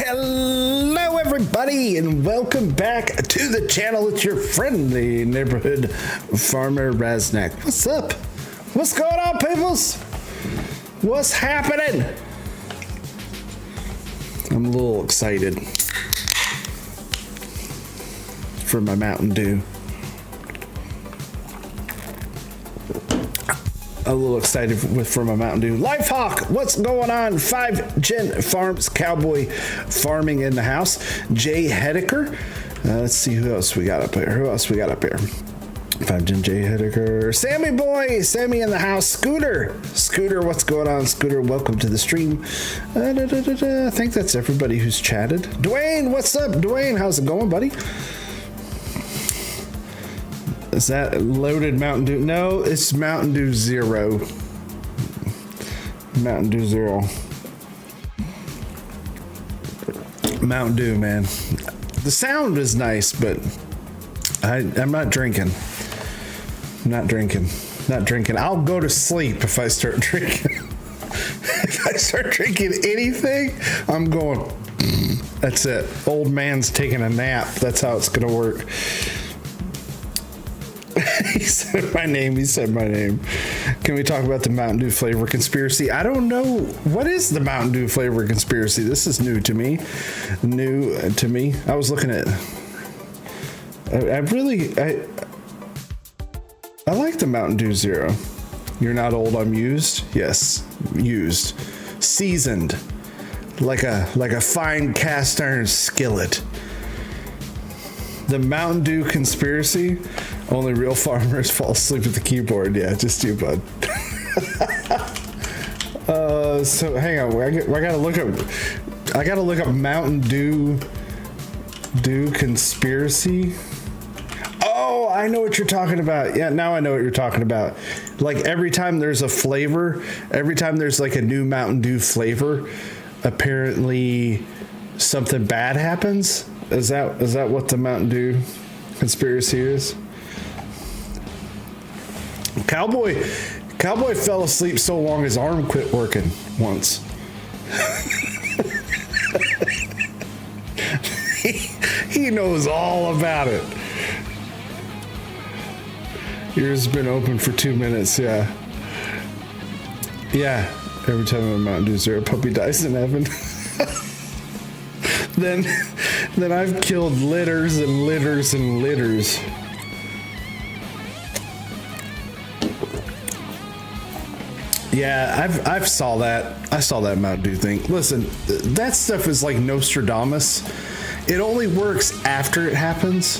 Hello everybody and welcome back to the channel. It's your friendly neighborhood farmer Raznac. What's up? What's going on, peoples? What's happening? I'm a little excited for my Mountain Dew. A little excited for my Mountain Dew. Lifehawk, what's going on? 5 Gen Farms Cowboy Farming in the house. Jay Hedeker. Let's see who else we got up here. 5 Gen Jay Hedeker. Sammy boy, Sammy in the house. Scooter, what's going on? Scooter, welcome to the stream. I think that's everybody who's chatted. Dwayne, what's up? Dwayne, how's it going, buddy? Is that loaded Mountain Dew? No, it's Mountain Dew Zero. Mountain Dew Zero. Mountain Dew, man. The sound is nice, but I'm not drinking. Not drinking. I'll go to sleep if I start drinking. If I start drinking anything, I'm going. That's it. Old man's taking a nap. That's how it's going to work. He said my name. Can we talk about the Mountain Dew flavor conspiracy? I don't know. What is the Mountain Dew flavor conspiracy? This is new to me. I was looking at... I like the Mountain Dew Zero. You're not old, I'm used. Yes, used. Seasoned. Like a fine cast iron skillet. The Mountain Dew conspiracy... Only real farmers fall asleep at the keyboard. Yeah, just you, bud. So hang on. I gotta look up Mountain Dew conspiracy. Oh, I know what you're talking about. Yeah, now I know what you're talking about. Like every time there's a flavor, every time there's like a new Mountain Dew flavor, apparently something bad happens. Is that what the Mountain Dew conspiracy is? Cowboy fell asleep so long his arm quit working once. he knows all about it. Yours has been open for 2 minutes, yeah. Yeah, every time a Mountain Dew Zero puppy dies in heaven. then I've killed litters and litters and litters. Yeah, I saw that. I saw that Mountain Dew thing. Listen, that stuff is like Nostradamus. It only works after it happens.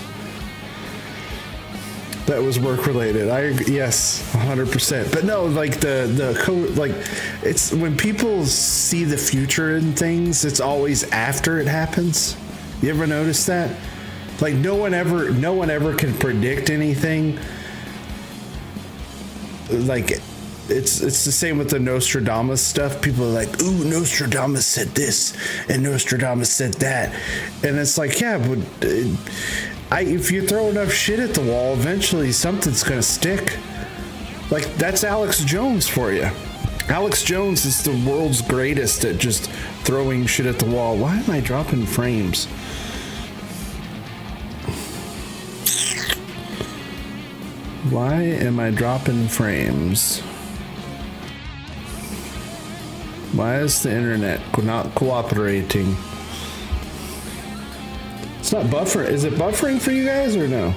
That was work related. Yes, 100%. But no, like the code, like it's when people see the future in things, it's always after it happens. You ever notice that? Like no one ever can predict anything. Like. It's the same with the Nostradamus stuff. People are like, ooh, Nostradamus said this and Nostradamus said that. And it's like, yeah, but if you throw enough shit at the wall, eventually something's going to stick. Like, that's Alex Jones for you. Alex Jones is the world's greatest at just throwing shit at the wall. Why am I dropping frames? Why am I dropping frames? Why is the internet not cooperating? It's not buffering. Is it buffering for you guys or no?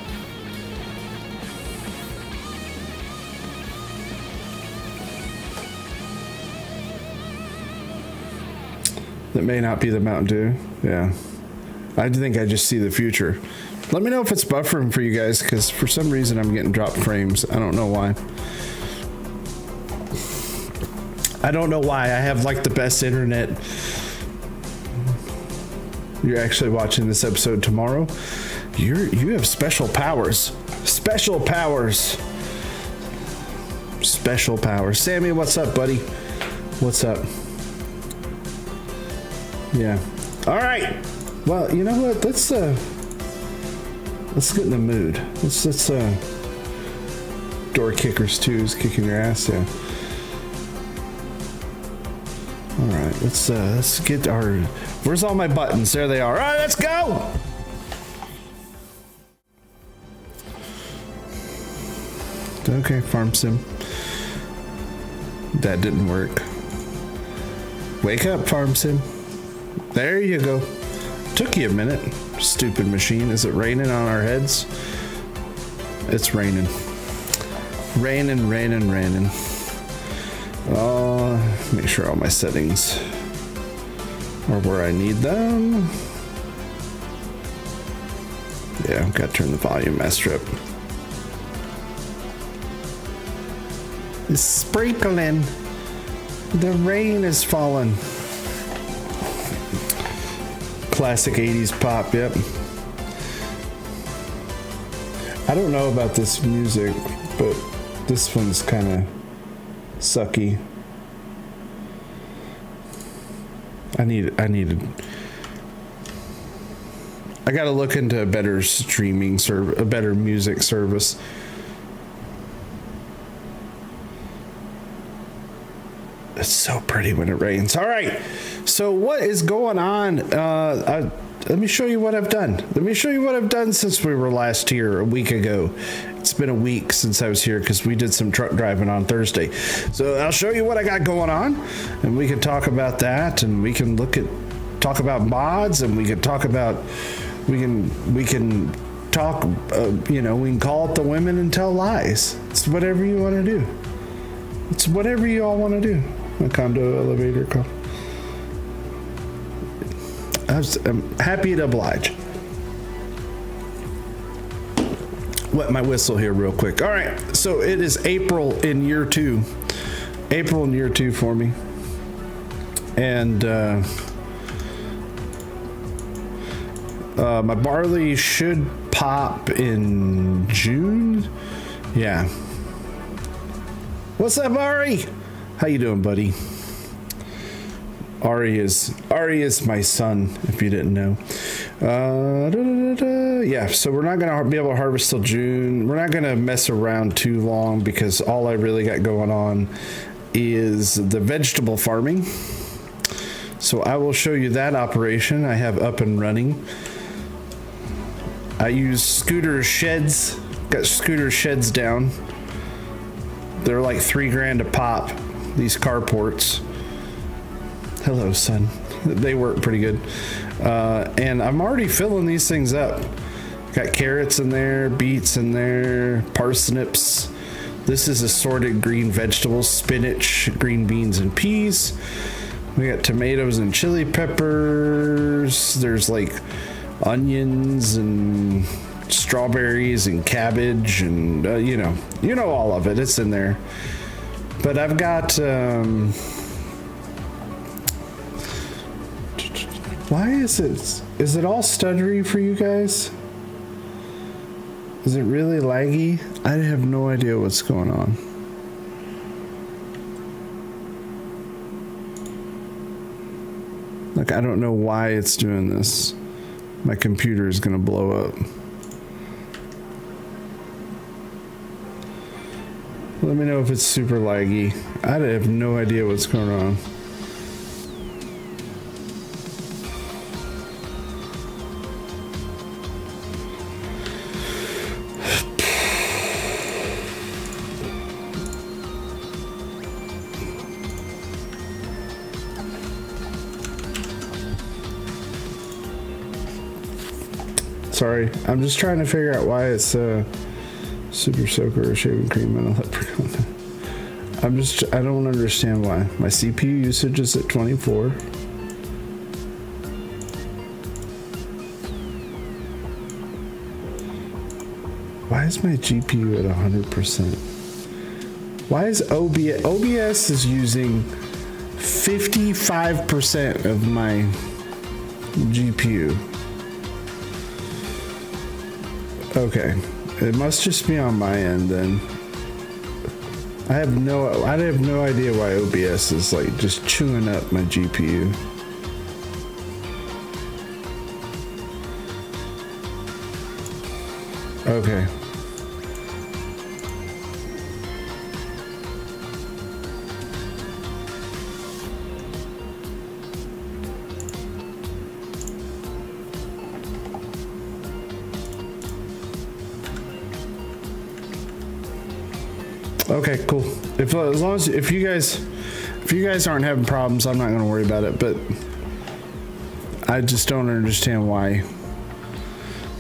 That may not be the Mountain Dew. Yeah. I think I just see the future. Let me know if it's buffering for you guys, because for some reason I'm getting dropped frames. I don't know why. I don't know why. I have like the best internet. You're actually watching this episode tomorrow. You have special powers. Special powers. Special powers. Sammy, what's up, buddy? What's up? Yeah. All right. Well, you know what? Let's get in the mood. Let's Door Kickers 2 is kicking your ass, yeah. All right, let's get our. Where's all my buttons? There they are. All right, let's go. Okay, farm sim. That didn't work. Wake up, farm sim. There you go. Took you a minute. Stupid machine. Is it raining on our heads? It's raining. Raining, raining, raining. Make sure all my settings are where I need them. Yeah, I've got to turn the volume master up. It's sprinkling. The rain is falling. Classic 80s pop, yep. I don't know about this music, but this one's kind of sucky. I gotta look into a better streaming a better music service. It's so pretty when it rains. All right, so what is going on? Let me show you what I've done. Let me show you what I've done since we were last here a week ago. It's been a week since I was here because we did some truck driving on Thursday. So I'll show you what I got going on, and we can talk about that, and we can talk about mods, and we can talk about we can talk. We can call it the women and tell lies. It's whatever you want to do. It's whatever you all want to do. A condo elevator call. I'm happy to oblige. Wet my whistle here real quick. All right, so it is April in year 2. April in year 2 for me. And my barley should pop in June. Yeah. What's up, Ari? How you doing, buddy? Ari is my son, if you didn't know. Yeah, so we're not gonna be able to harvest till June. We're not gonna mess around too long because all I really got going on is the vegetable farming. So I will show you that operation I have up and running. I use Scooter sheds. Got Scooter sheds down. They're like $3,000 a pop. These carports. Hello, son. They work pretty good. And I'm already filling these things up. Got carrots in there, beets in there, parsnips. This is assorted green vegetables, spinach, green beans, and peas. We got tomatoes and chili peppers. There's like onions and strawberries and cabbage and you know all of it. It's in there. But I've got why is it all stuttery for you guys? Is it really laggy? I have no idea what's going on. Like, I don't know why it's doing this. My computer is gonna blow up. Let me know if it's super laggy. I have no idea what's going on. Sorry, I'm just trying to figure out why it's super soaker or shaving cream and a leprechaun. I don't understand why. My CPU usage is at 24. Why is my GPU at 100%? Why is OBS is using 55% of my GPU? Okay, it must just be on my end then. I have no idea why OBS is like just chewing up my GPU. Okay. Okay, cool. As long as if you guys aren't having problems, I'm not going to worry about it. But I just don't understand why.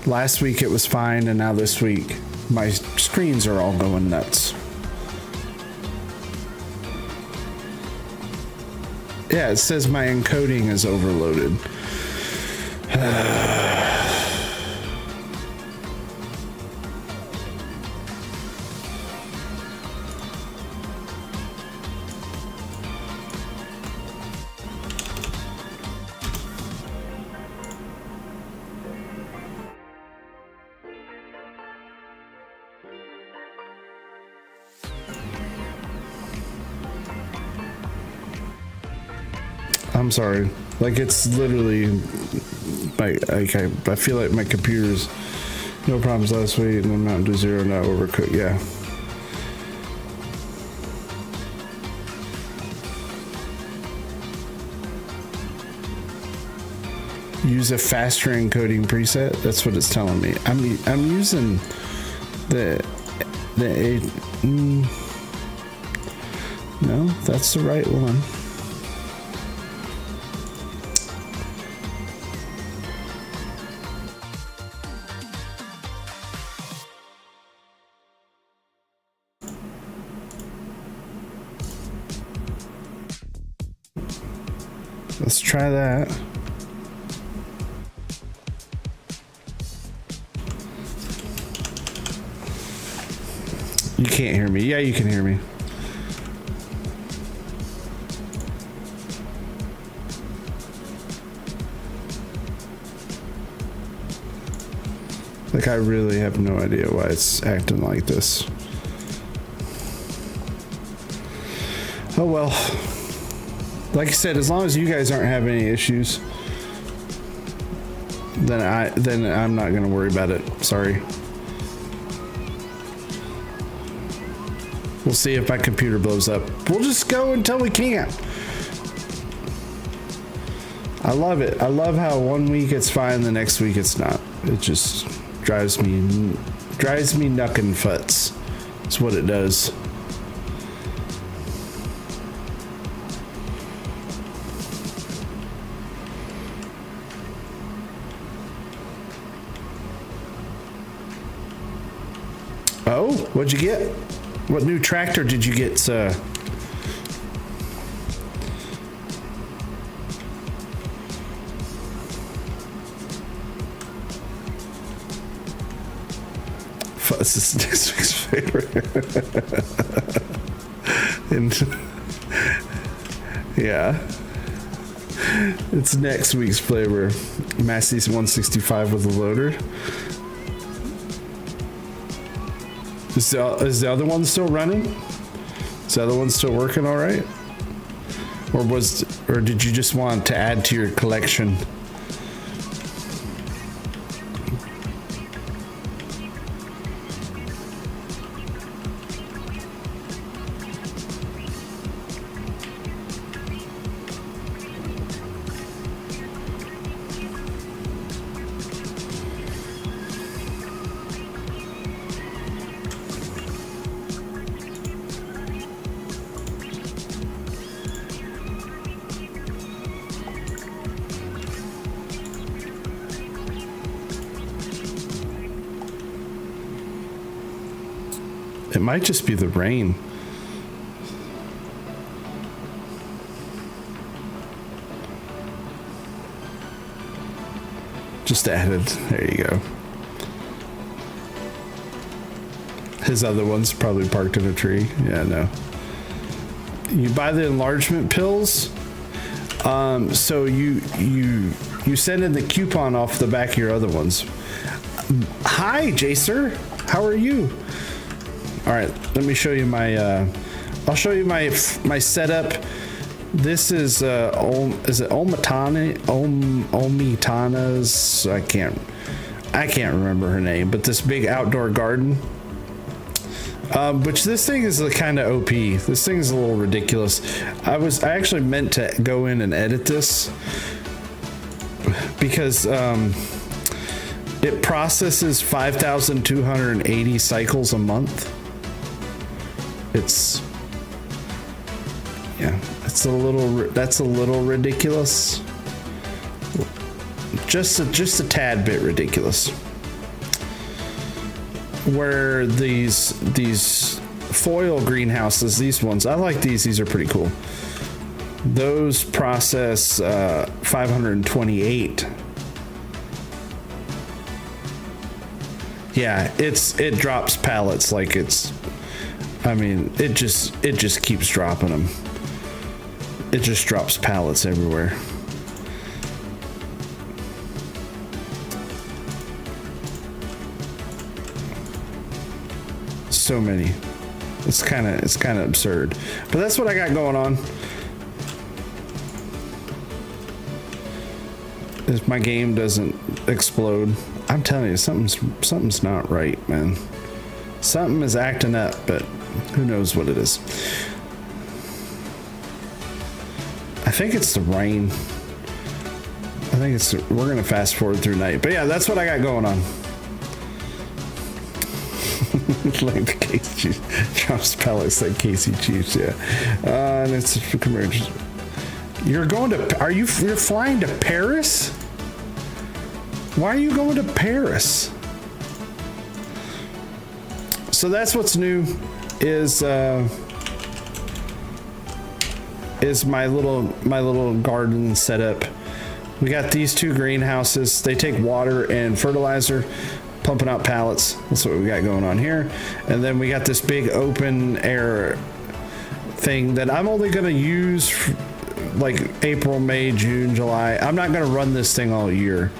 Last week it was fine, and now this week my screens are all going nuts. Yeah, it says my encoding is overloaded. I'm sorry. Like, it's literally I feel like my computer's no problems last week, and then Mountain Dew Zero now overcooked. Yeah. Use a faster encoding preset. That's what it's telling me. I'm using the no, that's the right one. Let's try that. You can't hear me. Yeah, you can hear me. Like, I really have no idea why it's acting like this. Oh well. Like I said, as long as you guys aren't having any issues, then I'm not gonna worry about it. Sorry. We'll see if my computer blows up. We'll just go until we can't. I love it. I love how one week it's fine, the next week it's not. It just drives me knuckin' futs. That's what it does. Oh, what'd you get? What new tractor did you get, sir? This is next week's favorite. And yeah, it's next week's flavor. Massey's 165 with a loader. Is the other one still running? Is the other one still working all right? Or did you just want to add to your collection? It might just be the rain. Just added. There you go. His other one's probably parked in a tree. Yeah, no. You buy the enlargement pills. So you send in the coupon off the back of your other ones. Hi, Jacer. How are you? All right, let me show you my. I'll show you my setup. This is it Omitana's? I can't remember her name, but this big outdoor garden. Which this thing is kind of OP. This thing is a little ridiculous. I actually meant to go in and edit this because it processes 5,280 cycles a month. it's, yeah, it's a little, that's a little ridiculous. Just a tad bit ridiculous. Where these foil greenhouses, these ones, I like these. These are pretty cool. Those process 528. Yeah, it drops pallets like it's. I mean, it just keeps dropping them. It just drops pallets everywhere. So many. It's kind of absurd, but that's what I got going on. If my game doesn't explode, I'm telling you, something's not right, man. Something is acting up, but who knows what it is. I think it's the rain. I think it's, we're gonna fast forward through night, but yeah, that's what I got going on. Like the Casey Chiefs. Drops pellets like Casey Chiefs, yeah. And it's you're going to, you're flying to Paris? Why are you going to Paris? So that's what's new is my little garden setup. We got these two greenhouses. They take water and fertilizer, pumping out pallets. That's what we got going on here. And then we got this big open air thing that I'm only going to use like April, May, June, July. I'm not going to run this thing all year.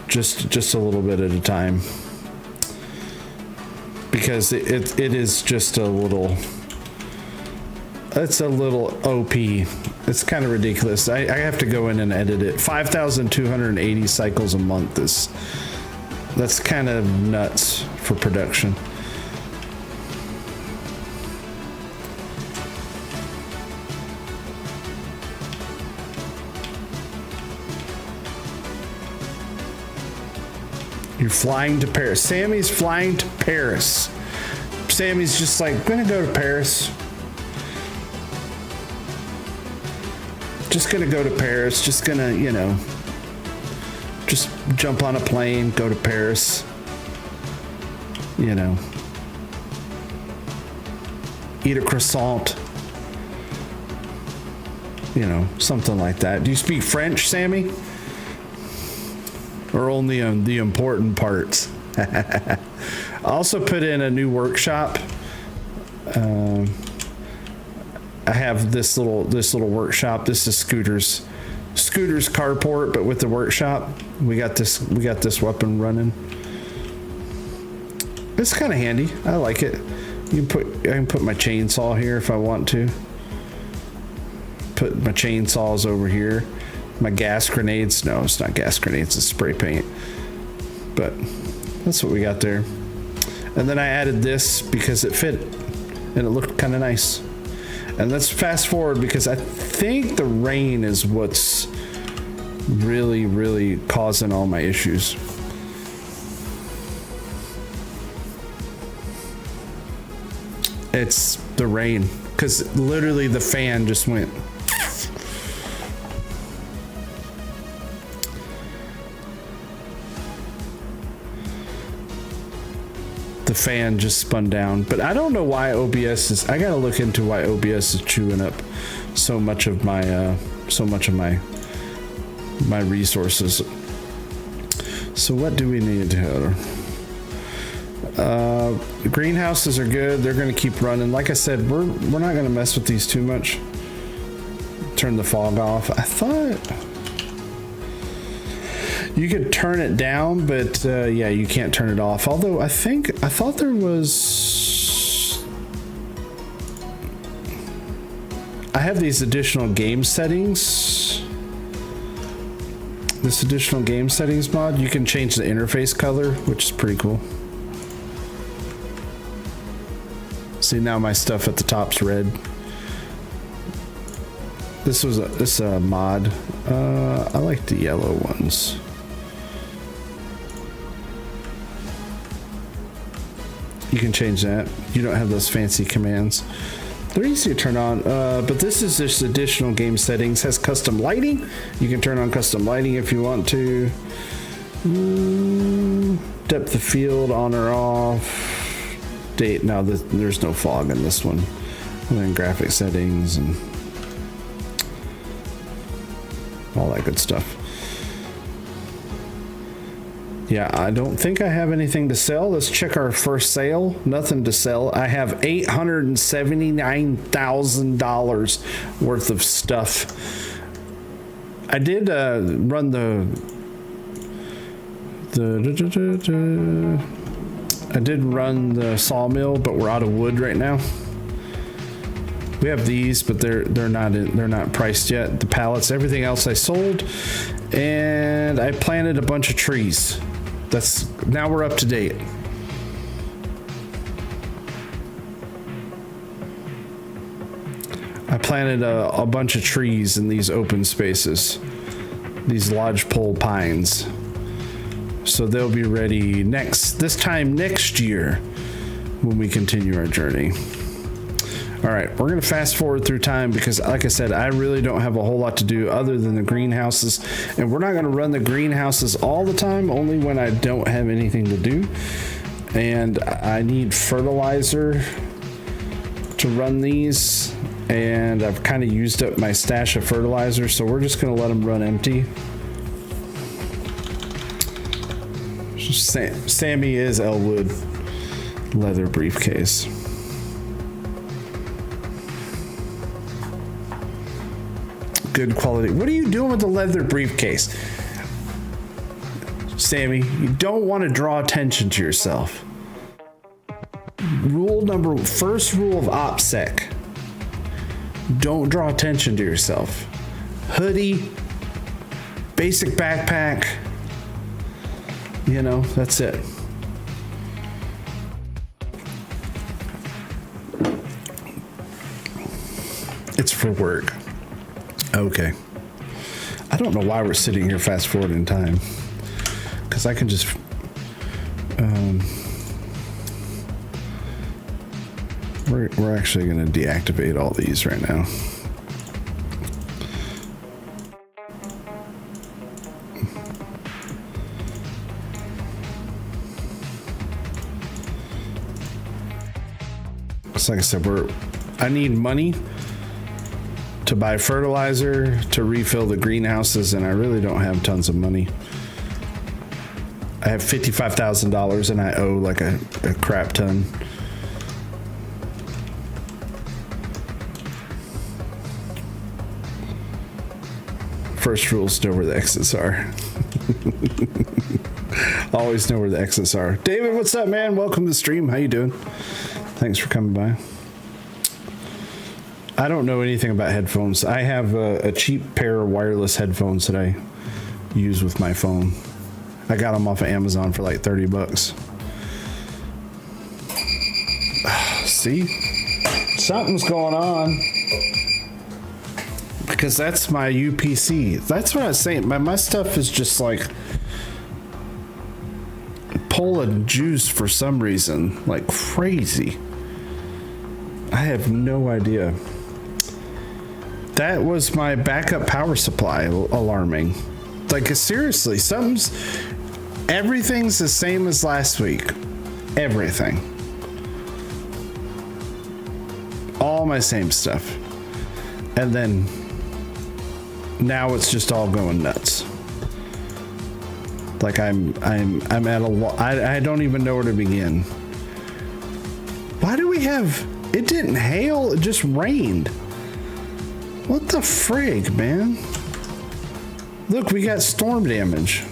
Just a little bit at a time. Because it is just a little, it's a little OP. It's kind of ridiculous. I have to go in and edit it. 5,280 cycles a month is, that's kind of nuts for production. You're flying to Paris. Sammy's flying to Paris. Sammy's just like, I'm gonna go to Paris. Just gonna go to Paris. Just gonna, you know, just jump on a plane, go to Paris. You know, eat a croissant. You know, something like that. Do you speak French, Sammy? Or only on the important parts? I also put in a new workshop. I have this little workshop. This is Scooter's carport, but with the workshop. We got this weapon running. It's kind of handy. I like it. I can put my chainsaw here if I want to. Put my chainsaws over here. My gas grenades. No, it's not gas grenades. It's spray paint. But that's what we got there. And then I added this because it fit and it looked kind of nice. And let's fast forward because I think the rain is what's really, really causing all my issues. It's the rain because literally the fan just went. The fan just spun down, but I don't know why OBS is. I gotta look into why OBS is chewing up so much of my resources. So what do we need here? Greenhouses are good. They're gonna keep running. Like I said, we're not gonna mess with these too much. Turn the fog off. I thought you could turn it down, but yeah, you can't turn it off. Although I thought there was. I have these additional game settings. This additional game settings mod, you can change the interface color, which is pretty cool. See, now my stuff at the top's red. This is a mod. I like the yellow ones. You can change that. You don't have those fancy commands. They're easy to turn on, but this is just additional game settings. Has custom lighting. You can turn on custom lighting if you want to. Depth of field on or off. Date. Now there's no fog in this one. And then graphic settings and all that good stuff. Yeah, I don't think I have anything to sell. Let's check our first sale. Nothing to sell. I have $879,000 worth of stuff. I did run I did run the sawmill, but we're out of wood right now. We have these, but they're not priced yet. The pallets, everything else I sold, and I planted a bunch of trees. Now we're up to date. I planted a bunch of trees in these open spaces, these lodgepole pines. So they'll be ready this time next year when we continue our journey. All right, we're going to fast forward through time because, like I said, I really don't have a whole lot to do other than the greenhouses. And we're not going to run the greenhouses all the time, only when I don't have anything to do. And I need fertilizer to run these. And I've kind of used up my stash of fertilizer, so we're just going to let them run empty. Sammy is Elwood leather briefcase. Good quality. What are you doing with the leather briefcase? Sammy, you don't want to draw attention to yourself. First rule of OPSEC. Don't draw attention to yourself. Hoodie, basic backpack, that's it. It's for work. Okay. I don't know why we're sitting here fast forward in time. Because I can just... We're actually going to deactivate all these right now. So like I said, I need money to buy fertilizer, to refill the greenhouses, and I really don't have tons of money. I have $55,000 and I owe like a crap ton. First rule is know where the exits are. Always know where the exits are. David, what's up, man? Welcome to the stream. How you doing? Thanks for coming by. I don't know anything about headphones. I have a cheap pair of wireless headphones that I use with my phone. I got them off of Amazon for like $30. See? Something's going on. Because that's my UPC. That's what I was saying. My stuff is just like pulling juice for some reason. Like crazy. I have no idea. That was my backup power supply alarming. Like, seriously, everything's the same as last week. Everything. All my same stuff. And then now it's just all going nuts. Like I'm at I don't even know where to begin. Why do we have, it didn't hail, it just rained. What the frig, man? Look, we got storm damage.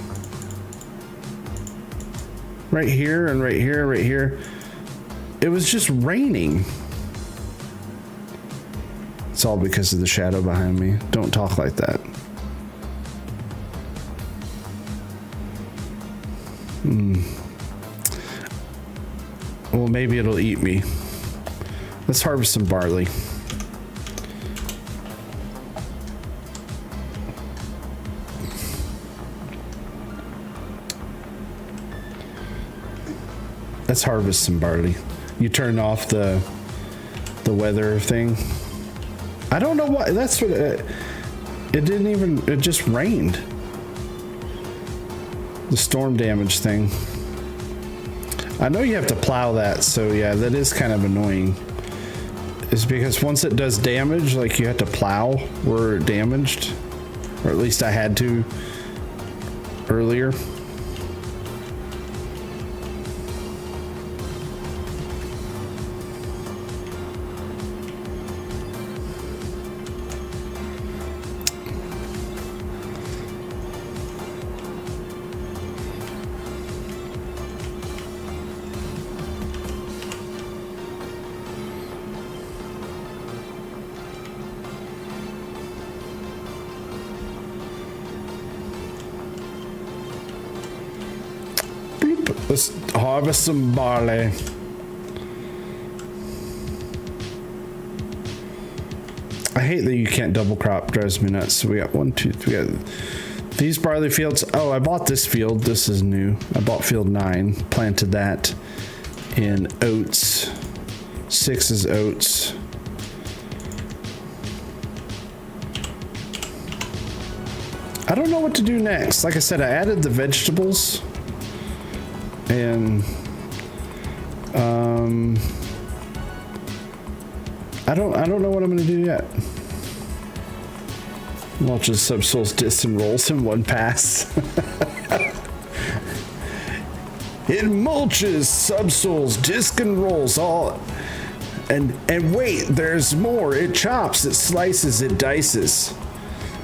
Right here and right here, right here. It was just raining. It's all because of the shadow behind me. Don't talk like that. Well, maybe it'll eat me. Let's harvest some barley. Let's harvest some barley. You turn off the weather thing. I don't know why. That's what it didn't even. It just rained. The storm damage thing. I know you have to plow that, so yeah, that is kind of annoying. It's because once it does damage, like you have to plow where it damaged, or at least I had to earlier. Let's harvest some barley. I hate that you can't double crop. Drives me nuts. So we got 1, 2, 3. We got these barley fields. Oh, I bought this field. This is new. I bought field 9. Planted that in oats. 6 is oats. I don't know what to do next. Like I said, I added the vegetables. And I don't know what I'm gonna do yet. Mulches subsoils, discs, and rolls in one pass. It mulches subsoils, disc, and rolls all. And wait, there's more. It chops, it slices, it dices,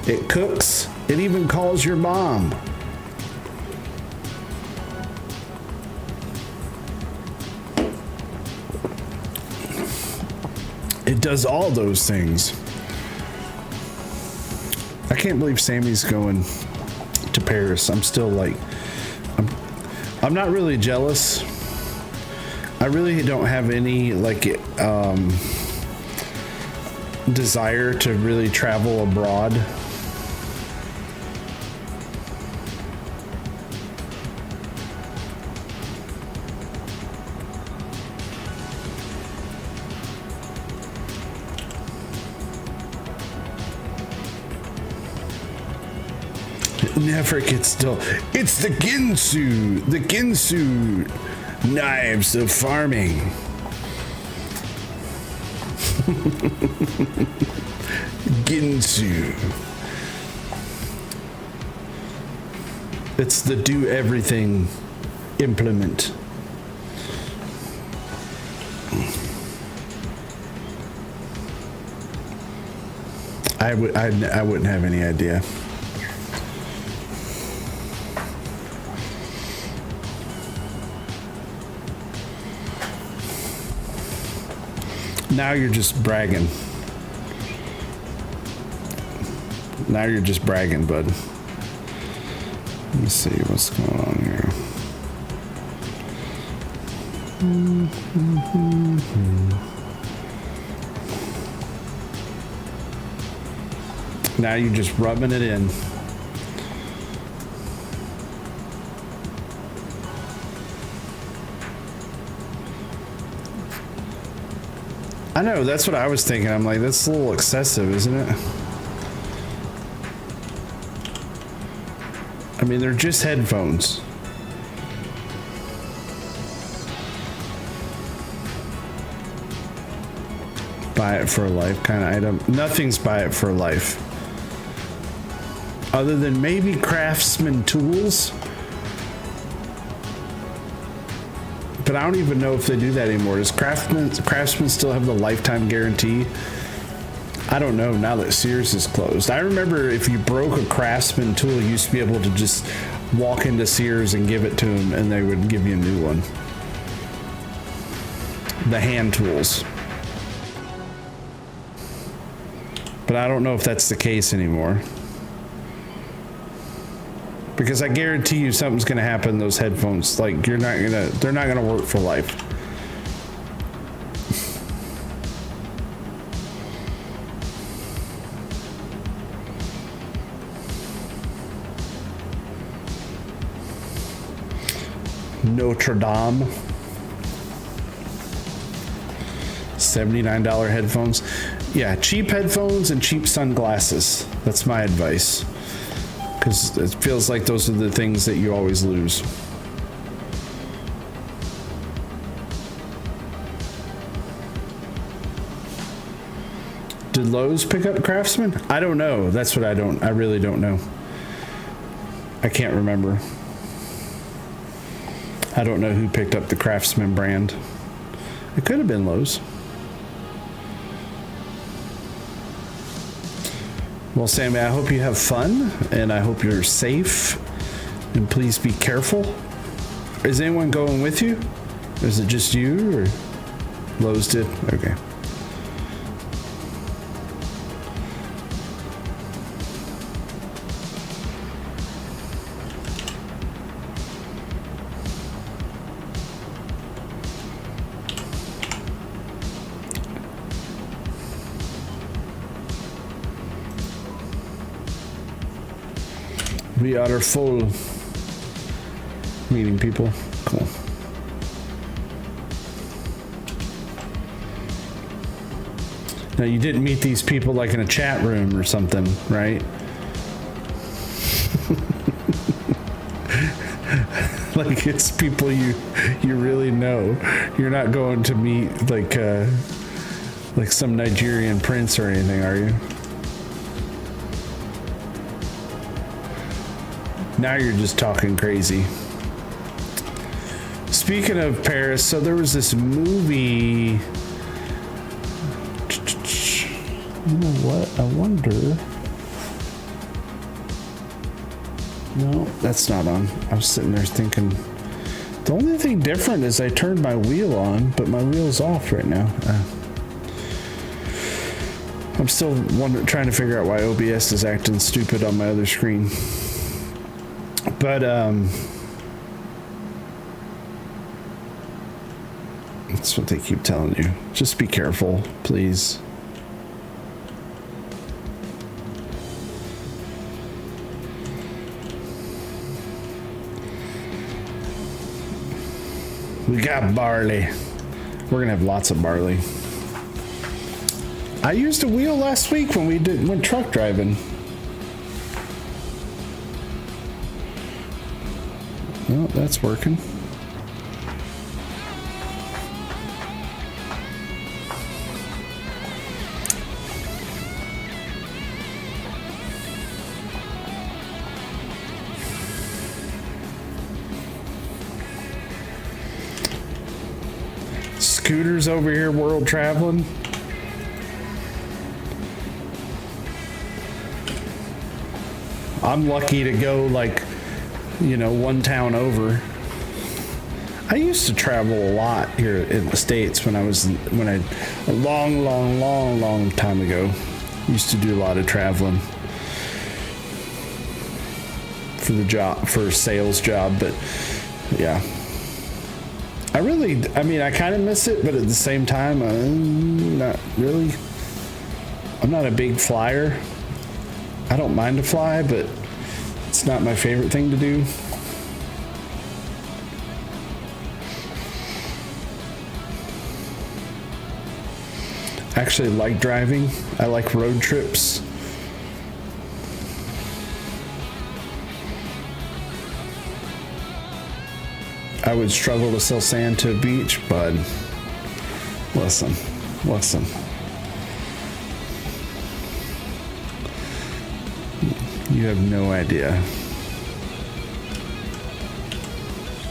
it cooks. It even calls your mom. It does all those things. I can't believe Sammy's going to Paris. I'm still like, I'm not really jealous. I really don't have any like desire to really travel abroad. Never gets dull. It's the Ginsu knives of farming. Ginsu. It's the do everything implement. I wouldn't have any idea. Now you're just bragging. Now you're just bragging, bud. Let me see what's going on here. Now you're just rubbing it in. I know, that's what I was thinking. I'm like, that's a little excessive, isn't it? I mean, they're just headphones. Buy it for a life kind of item. Nothing's buy it for life. Other than maybe craftsman tools. But I don't even know if they do that anymore. Does Craftsman still have the lifetime guarantee? I don't know now that Sears is closed. I remember if you broke a Craftsman tool, you used to be able to just walk into Sears and give it to them and they would give you a new one. The hand tools. But I don't know if that's the case anymore. Because I guarantee you something's gonna happen in those headphones. Like they're not gonna work for life. Notre Dame. $79 headphones. Yeah, cheap headphones and cheap sunglasses. That's my advice. Because it feels like those are the things that you always lose. Did Lowe's pick up Craftsman? I don't know. That's what I really don't know. I can't remember. I don't know who picked up the Craftsman brand. It could have been Lowe's. Well, Sammy, I hope you have fun, and I hope you're safe, and please be careful. Is anyone going with you? Is it just you, or Lowe's did? Okay. We are full meeting people. Cool. Now you didn't meet these people like in a chat room or something, right? Like it's people you really know. You're not going to meet like some Nigerian prince or anything, are you? Now you're just talking crazy. Speaking of Paris, so there was this movie. You know what? I wonder. No, that's not on. I was sitting there thinking. The only thing different is I turned my wheel on, but my wheel's off right now. I'm still trying to figure out why OBS is acting stupid on my other screen. But that's what they keep telling you. Just be careful, please. We got barley. We're gonna have lots of barley. I used a wheel last week when we went truck driving. Well, that's working. Scooters over here world traveling. I'm lucky to go like, one town over. I used to travel a lot here in the States when I a long time ago, used to do a lot of traveling for a sales job, but yeah. I kind of miss it, but at the same time, not really. I'm not a big flyer. I don't mind to fly, but it's not my favorite thing to do. I actually like driving. I like road trips. I would struggle to sell sand to a beach, but listen. You have no idea.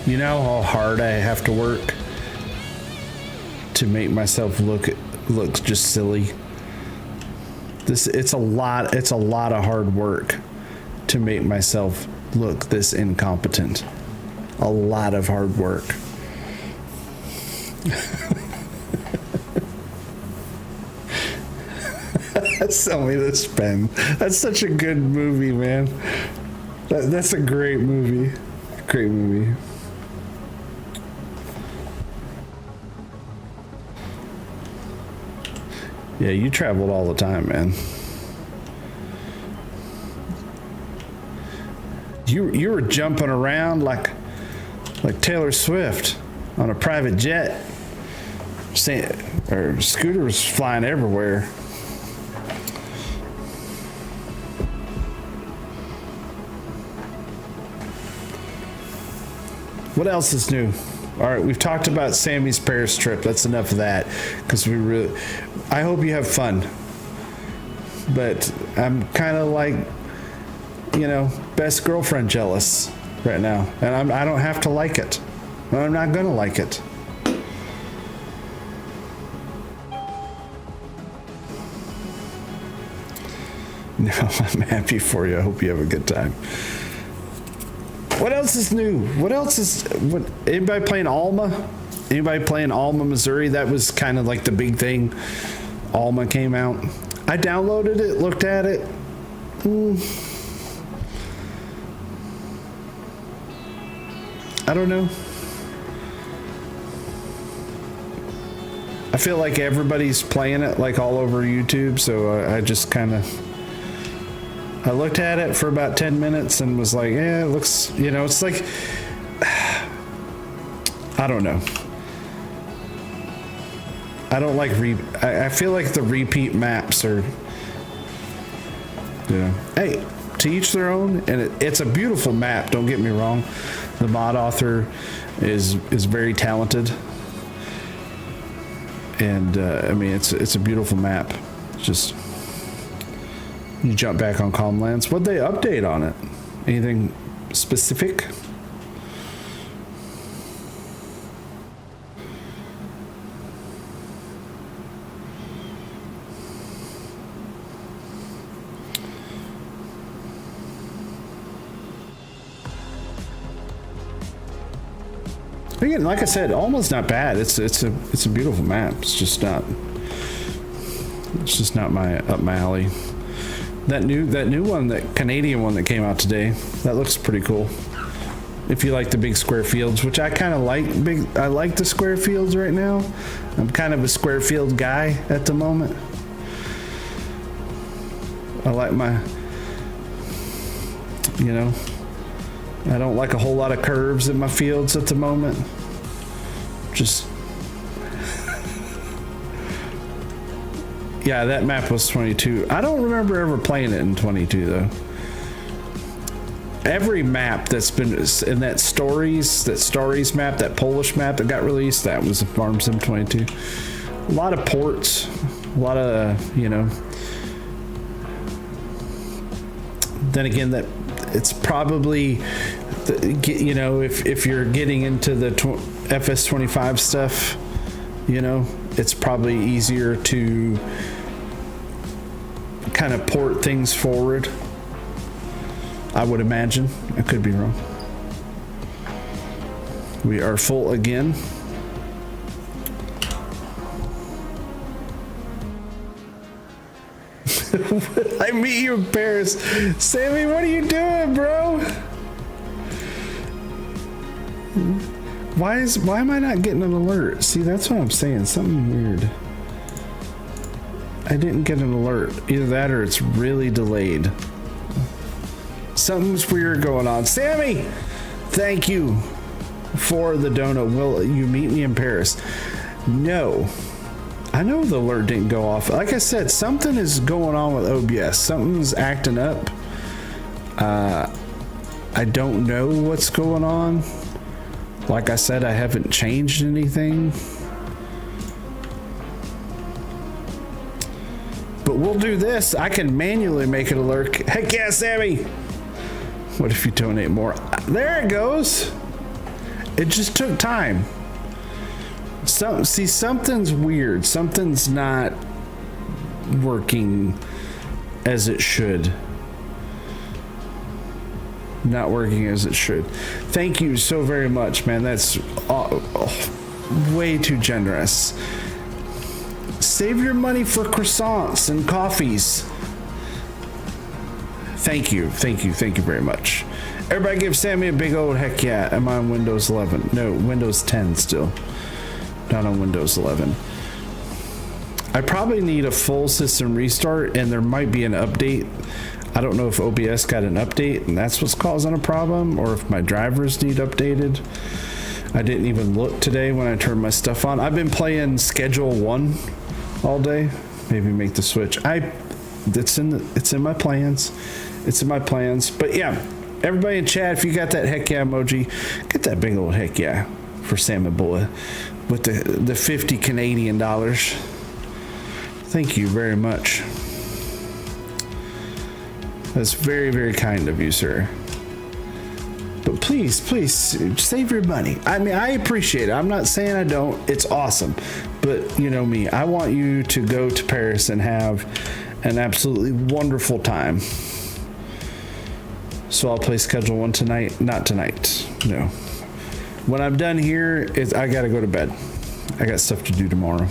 You know how hard I have to work to make myself look just silly. It's a lot of hard work to make myself look this incompetent. A lot of hard work. Sell me this pen. That's such a good movie, man. That's a great movie. Great movie. Yeah, you traveled all the time, man. You were jumping around like Taylor Swift on a private jet. Or scooters flying everywhere. What else is new? All right, we've talked about Sammy's Paris trip. That's enough of that, because I hope you have fun. But I'm kind of like, best girlfriend jealous right now, and I don't have to like it. I'm not gonna like it. No, I'm happy for you. I hope you have a good time. What else is new? Anybody playing Alma? Anybody playing Alma, Missouri? That was kind of like the big thing. Alma came out. I downloaded it, looked at it. I don't know. I feel like everybody's playing it like all over YouTube, so I just kind of... I looked at it for about 10 minutes and was like, yeah, it looks, it's like, I don't know. I don't like, I feel like the repeat maps are, hey, to each their own. And it's a beautiful map, don't get me wrong. The mod author is very talented. And, I mean, it's a beautiful map. It's just... You jump back on Calmlands. What'd they update on it? Anything specific? Again, like I said, almost not bad. It's a beautiful map. It's just not up my alley. That new one, that Canadian one that came out today, that looks pretty cool. If you like the big square fields, which I kind of like. I like the square fields right now. I'm kind of a square field guy at the moment. I like my, I don't like a whole lot of curves in my fields at the moment. Just... Yeah, that map was 22. I don't remember ever playing it in 22 though. Every map that's been in that stories map, that Polish map that got released, that was Farm Sim 22. A lot of ports, a lot of, Then again, that it's probably, if you're getting into the FS25 stuff, it's probably easier to kind of port things forward. I would imagine. I could be wrong. We are full again. I meet you in Paris. Sammy, what are you doing, bro? Why am I not getting an alert? See, that's what I'm saying. Something weird. I didn't get an alert. Either that or it's really delayed. Something's weird going on. Sammy, thank you for the donut. Will you meet me in Paris? No. I know the alert didn't go off. Like I said, something is going on with OBS. Something's acting up. I don't know what's going on. Like I said, I haven't changed anything. But we'll do this. I can manually make it alert. Heck yeah, Sammy. What if you donate more? There it goes. It just took time. See, something's weird. Something's not working as it should. Not working as it should. Thank you so very much, man. That's way too generous. Save your money for croissants and coffees. Thank you very much. Everybody give Sammy a big old heck yeah. I'm on Windows 11. No, Windows 10 still. Not on Windows 11. I probably need a full system restart, and there might be an update. I don't know if OBS got an update and that's what's causing a problem, or if my drivers need updated. I didn't even look today when I turned my stuff on. I've been playing Schedule 1 all day. Maybe make the switch. It's in my plans. It's in my plans. But yeah, everybody in chat, if you got that heck yeah emoji, get that big old heck yeah for Salmon Boy with the 50 Canadian dollars. Thank you very much. That's very, very kind of you, sir. But please save your money. I mean, I appreciate it. I'm not saying I don't. It's awesome. But you know me, I want you to go to Paris and have an absolutely wonderful time. So I'll play Schedule 1 tonight. Not tonight. No. When I'm done here, I gotta go to bed. I got stuff to do tomorrow.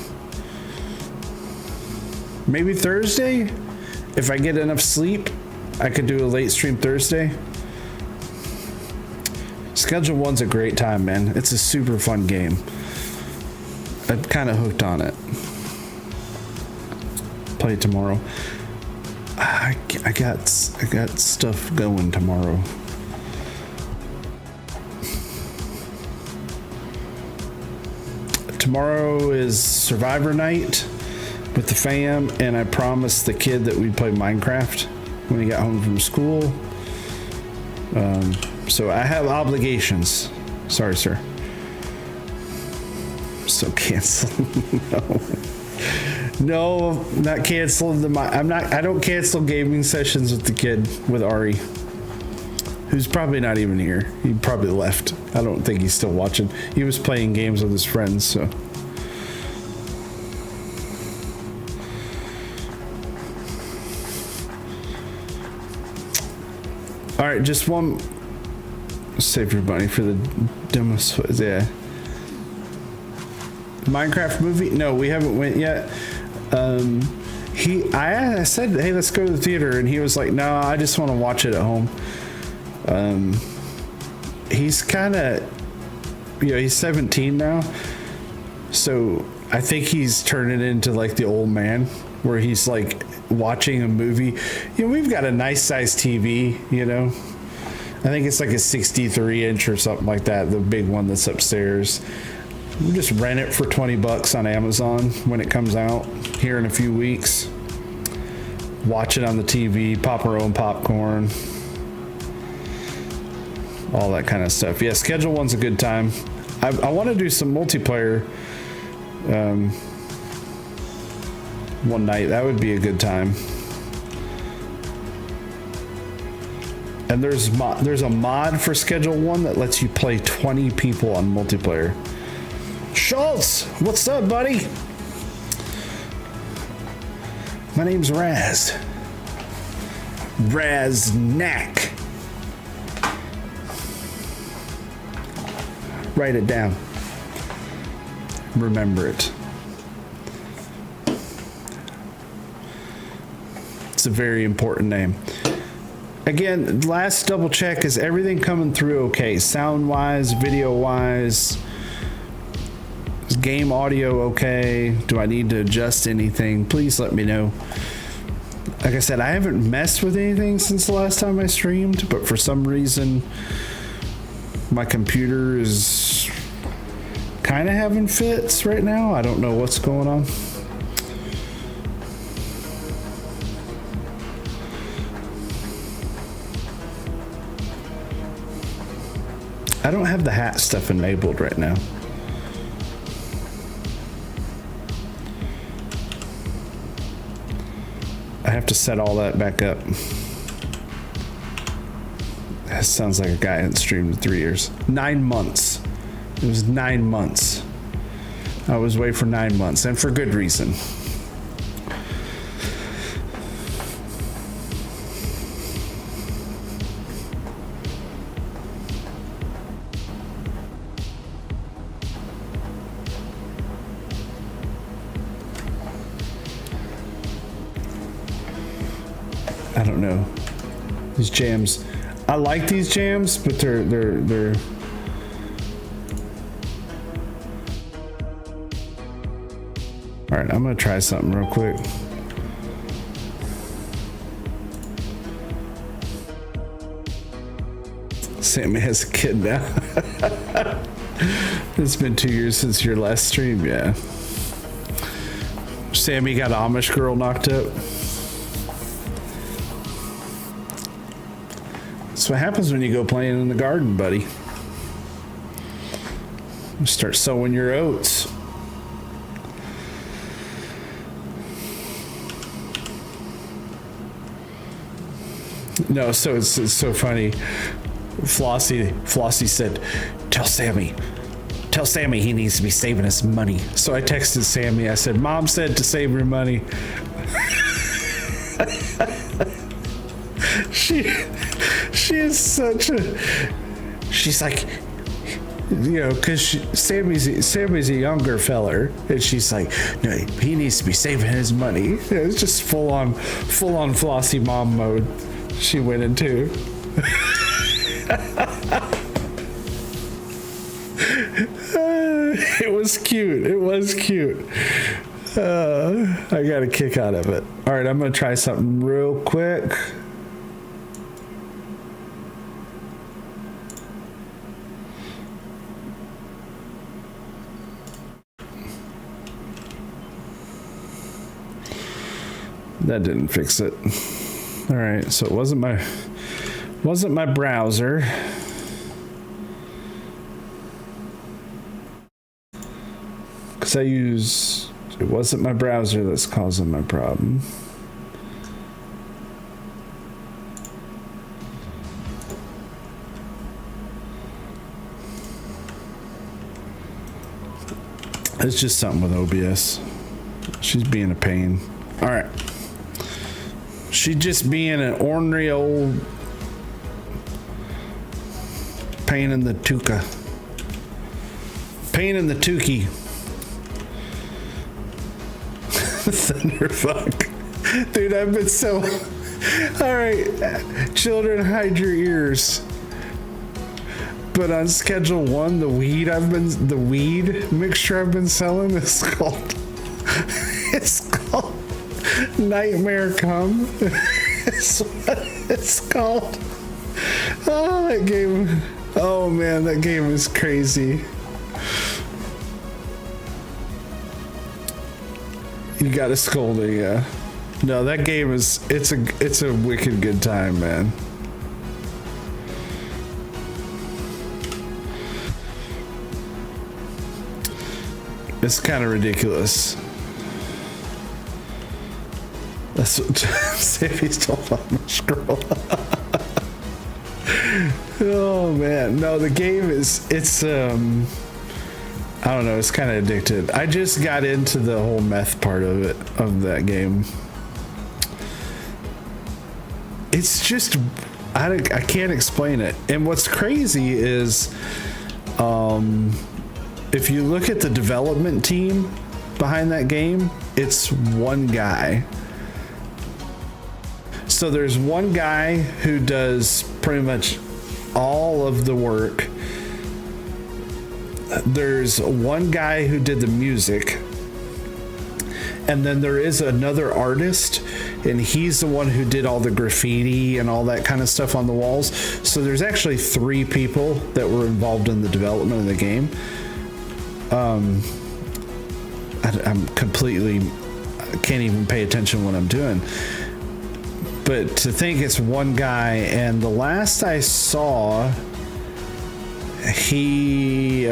Maybe Thursday? If I get enough sleep, I could do a late stream Thursday. Schedule 1's a great time, man. It's a super fun game. I'm kind of hooked on it. Play it tomorrow. I got stuff going tomorrow. Tomorrow is Survivor night with the fam, and I promised the kid that we'd play Minecraft when he got home from school. So I have obligations. Sorry, sir. So cancel. No, not canceling I don't cancel gaming sessions with the kid, with Ari, who's probably not even here. He probably left. I don't think he's still watching. He was playing games with his friends, so. All right, just one. Save your money for the dumbest. Yeah. Minecraft movie? No, we haven't went yet. I said, hey, let's go to the theater, and he was like, no, I just want to watch it at home. He's kind of, he's 17 now, so I think he's turning into like the old man, where he's like watching a movie. We've got a nice size TV, I think it's like a 63-inch or something like that, the big one that's upstairs. We just rent it for $20 on Amazon when it comes out here in a few weeks. Watch it on the TV, pop our own popcorn, all that kind of stuff. Yeah, Schedule 1's a good time. I want to do some multiplayer one night. That would be a good time. And there's a mod for Schedule 1 that lets you play 20 people on multiplayer. Schultz, what's up, buddy? My name's Raznac. Write it down. Remember it. It's a very important name. Again, last double check, is everything coming through okay? Sound wise, video wise, is game audio okay? Do I need to adjust anything? Please let me know. Like I said, I haven't messed with anything since the last time I streamed, but for some reason, my computer is kind of having fits right now. I don't know what's going on. I don't have the hat stuff enabled right now. I have to set all that back up. That sounds like a guy who hadn't streamed in 3 years. 9 months. It was 9 months. I was away for 9 months, and for good reason. I don't know. These jams. I like these jams, but they're all right, I'm gonna try something real quick. Sammy has a kid now. It's been 2 years since your last stream, yeah. Sammy got Amish girl knocked up. That's what happens when you go playing in the garden, buddy. You start sowing your oats. No, so it's so funny. Flossie said, tell Sammy he needs to be saving his money. So I texted Sammy, I said, Mom said to save your money. She is such a, she's like, you know, because Sammy's a younger feller, and she's like, no, he needs to be saving his money. It's just full on Flossie mom mode she went into. It was cute. I got a kick out of it. All right, I'm gonna try something real quick. That didn't fix it. All right, so it wasn't my browser. Because it wasn't my browser that's causing my problem. It's just something with OBS. She's being a pain. All right. She's just being an ornery old pain in the tuka. Pain in the tukey. Thunderfuck. Dude, I've been so... Alright, children, hide your ears. But on schedule 1, the weed mixture I've been selling is called... It's called Nightmare Come. It's what it's called. Oh, that game. Oh man, that game is crazy. You got a scolding, yeah. No, that game is, it's a wicked good time, man. It's kind of ridiculous. That's what Sammy's told on my scroll. Oh man, no, the game is, it's I don't know, it's kind of addicted. I just got into the whole meth part of that game. It's just, I can't explain it. And what's crazy is, if you look at the development team behind that game, it's one guy. So there's one guy who does pretty much all of the work. There's one guy who did the music, and then there is another artist, and he's the one who did all the graffiti and all that kind of stuff on the walls. So there's actually 3 people that were involved in the development of the game. I'm completely, I can't even pay attention to what I'm doing. But to think it's one guy, and the last I saw, he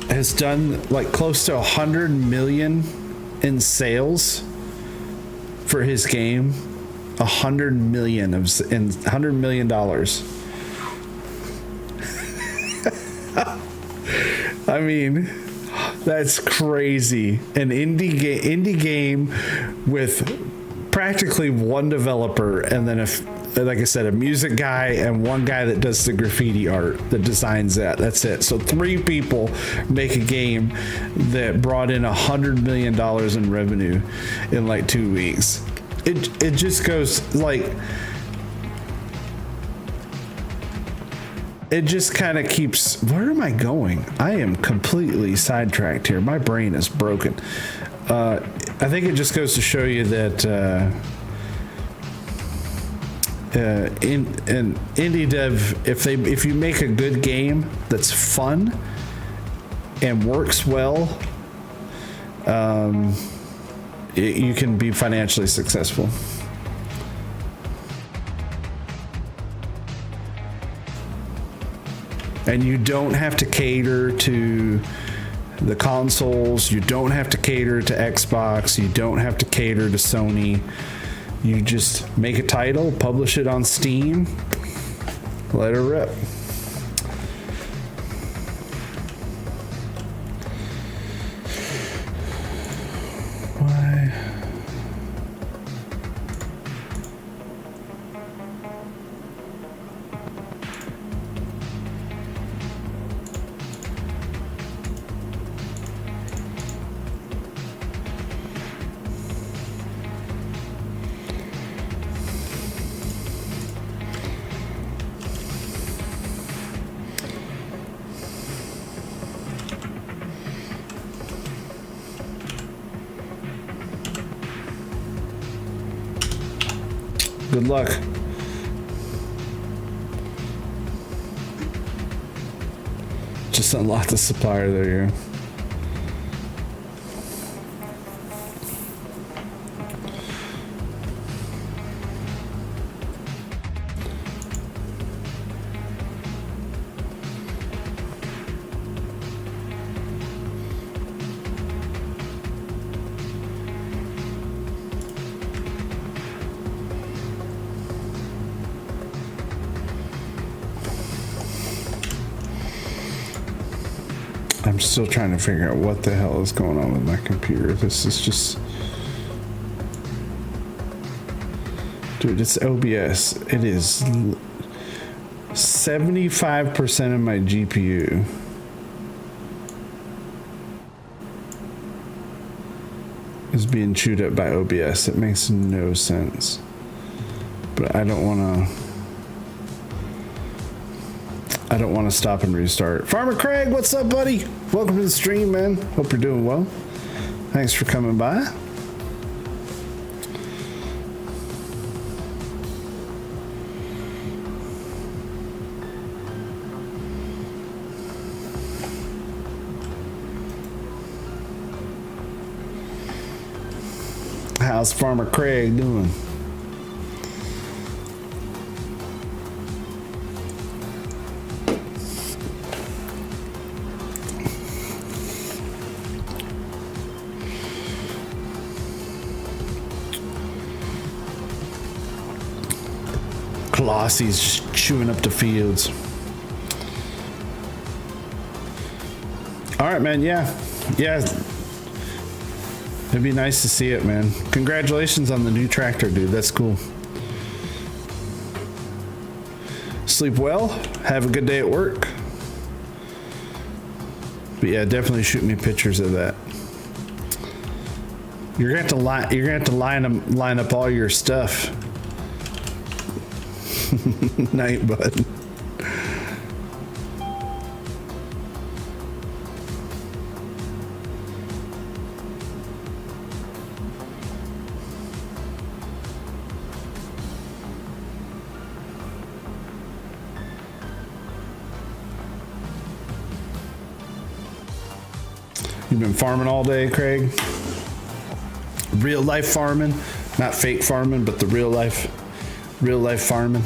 has done like close to 100 million in sales for his game. 100 million in $100 million. I mean, that's crazy. An indie game with practically one developer, and then like I said, a music guy and one guy that does the graffiti art, that designs that. That's it. So 3 people make a game that brought in $100 million in revenue in like 2 weeks. It just goes like, it just kind of keeps, where am I going? I am completely sidetracked here. My brain is broken. I think it just goes to show you that in an indie dev, if you make a good game that's fun and works well, you can be financially successful. And you don't have to cater to the consoles. You don't have to cater to Xbox. You don't have to cater to Sony. You just make a title, publish it on Steam, let her rip. Good luck. Just unlock the supplier there, you. I'm still trying to figure out what the hell is going on with my computer. This is just... Dude, it's OBS. It is 75% of my GPU. Is being chewed up by OBS. It makes no sense. But I don't want to stop and restart. Farmer Craig, what's up, buddy? Welcome to the stream, man. Hope you're doing well. Thanks for coming by. How's Farmer Craig doing? Colossi's just chewing up the fields. All right, man. Yeah. It'd be nice to see it, man. Congratulations on the new tractor, dude. That's cool. Sleep well. Have a good day at work. But yeah, definitely shoot me pictures of that. You're gonna have to line up all your stuff. Night, bud. You've been farming all day, Craig? Real life farming, not fake farming, but the real life farming.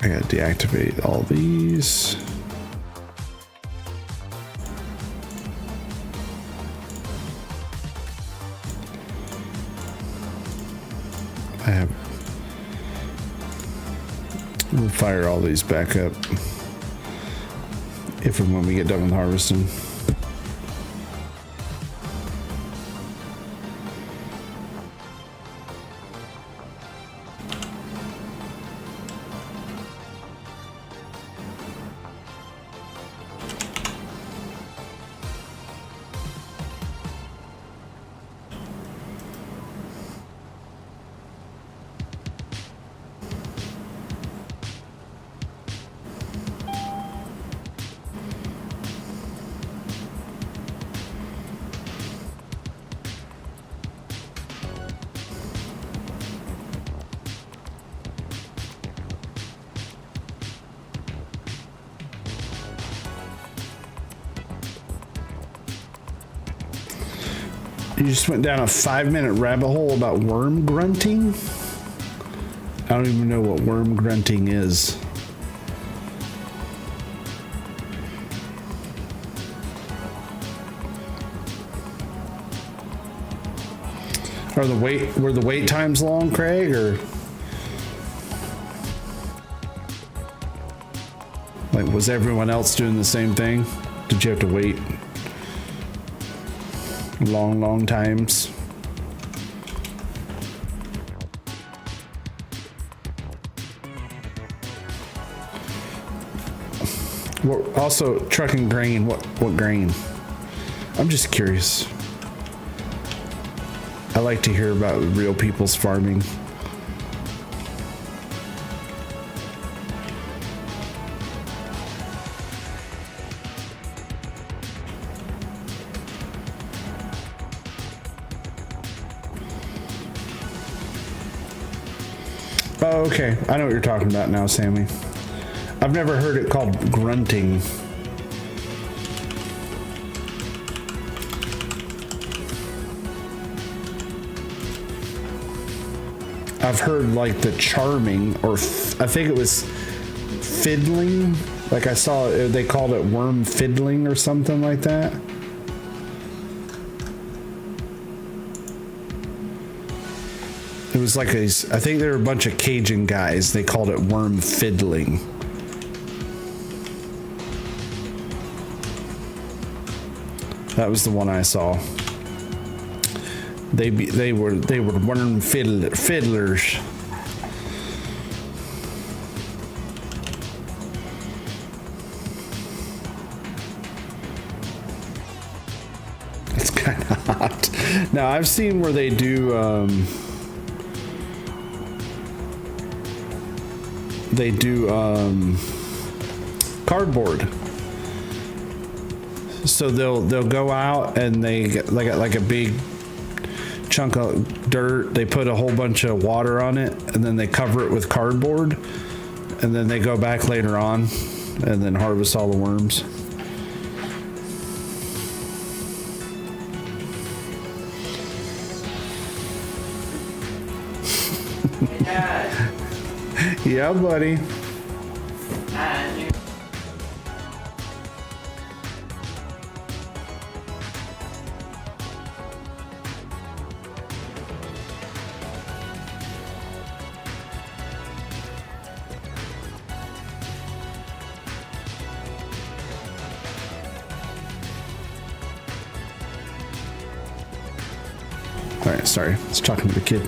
I gotta deactivate all these. We'll fire all these back up if and when we get done with harvesting. You just went down a 5-minute rabbit hole about worm grunting? I don't even know what worm grunting is. Were the wait times long, Craig, or like was everyone else doing the same thing? Did you have to wait long times? Also, trucking grain. What grain? I'm just curious. I like to hear about real people's farming. Oh, okay. I know what you're talking about now, Sammy. I've never heard it called grunting. I've heard like the charming, or I think it was fiddling. Like I saw they called it worm fiddling or something like that. It was like I think there were a bunch of Cajun guys. They called it worm fiddling. That was the one I saw. They were worm fiddlers. It's kind of hot. Now I've seen where they do cardboard. So they'll go out and they get like a big chunk of dirt. They put a whole bunch of water on it and then they cover it with cardboard, and then they go back later on and then harvest all the worms. Yeah, buddy. All right, sorry. I was talking to the kid.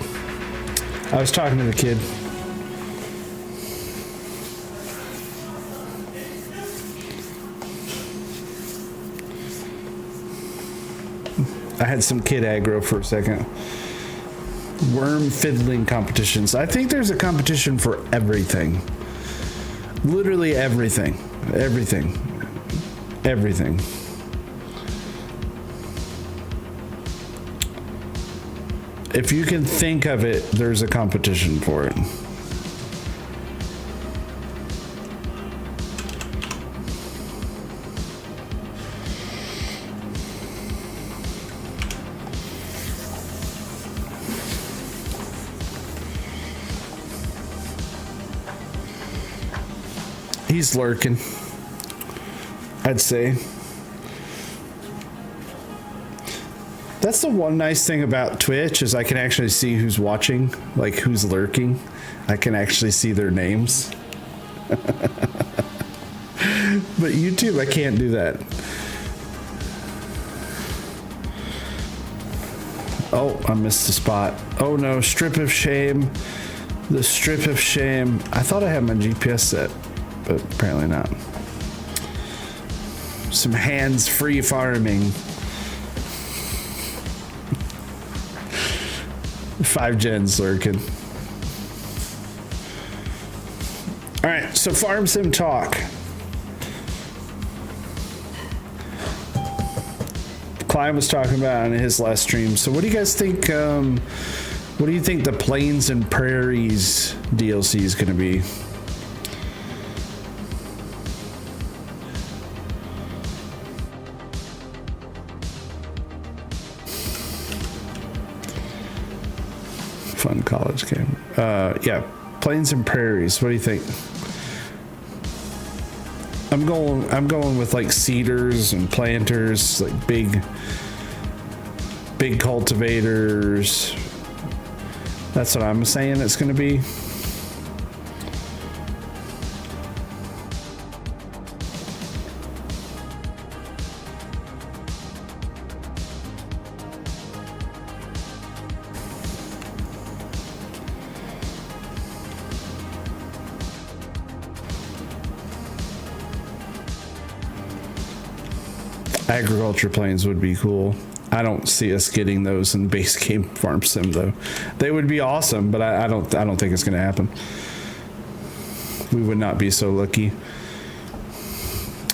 I had some kid aggro for a second. Worm fiddling competitions. I think there's a competition for everything. Literally everything. Everything. If you can think of it, there's a competition for it. He's lurking, I'd say. That's the one nice thing about Twitch is I can actually see who's watching, like who's lurking. I can actually see their names. But YouTube, I can't do that. Oh, I missed a spot. Oh no, strip of shame. The strip of shame. I thought I had my GPS set, but apparently not. Some hands-free farming. 5 gens lurking. All right, so Farm Sim Talk. Klein was talking about in his last stream. So what do you guys think? What do you think the Plains and Prairies DLC is going to be? fun college game. Yeah, Plains and Prairies. What do you think? I'm going with like seeders and planters, like big cultivators. That's what I'm saying it's going to be. Agriculture planes would be cool. I don't see us getting those in base game farm sim though. They would be awesome, but I don't think it's going to happen. We would not be so lucky.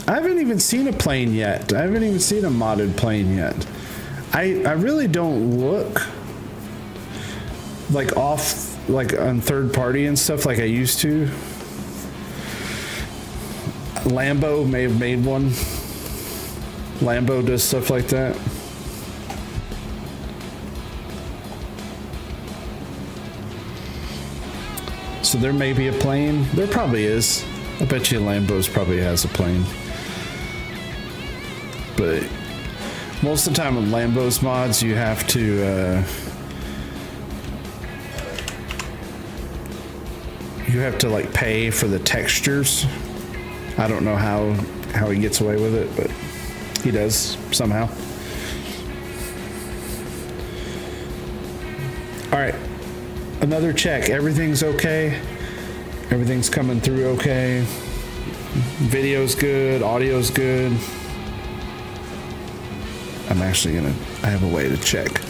I haven't even seen a plane yet. I haven't even seen a modded plane yet. I really don't look like off like on third party and stuff like I used to. Lambo may have made one. Lambo does stuff like that. So there may be a plane. There probably is. I bet you Lambo's probably has a plane. But most of the time with Lambo's mods, you have to like pay for the textures. I don't know how he gets away with it, but he does somehow. All right, another check. Everything's okay. Everything's coming through okay. Video's good. Audio's good. I have a way to check.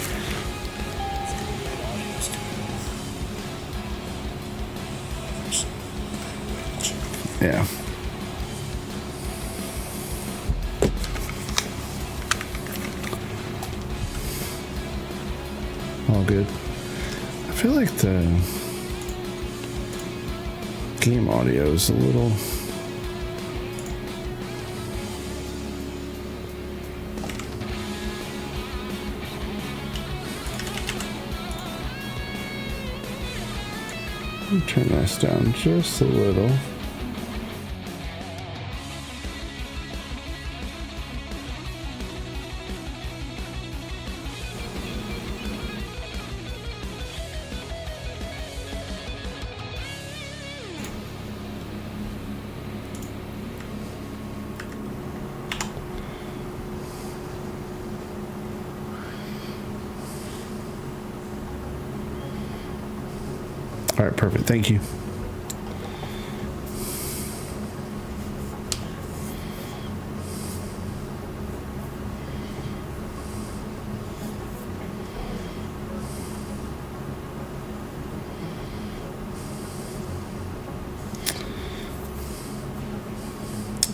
Yeah. All good. I feel like the game audio is a little... Let me turn this down just a little. All right, perfect. Thank you.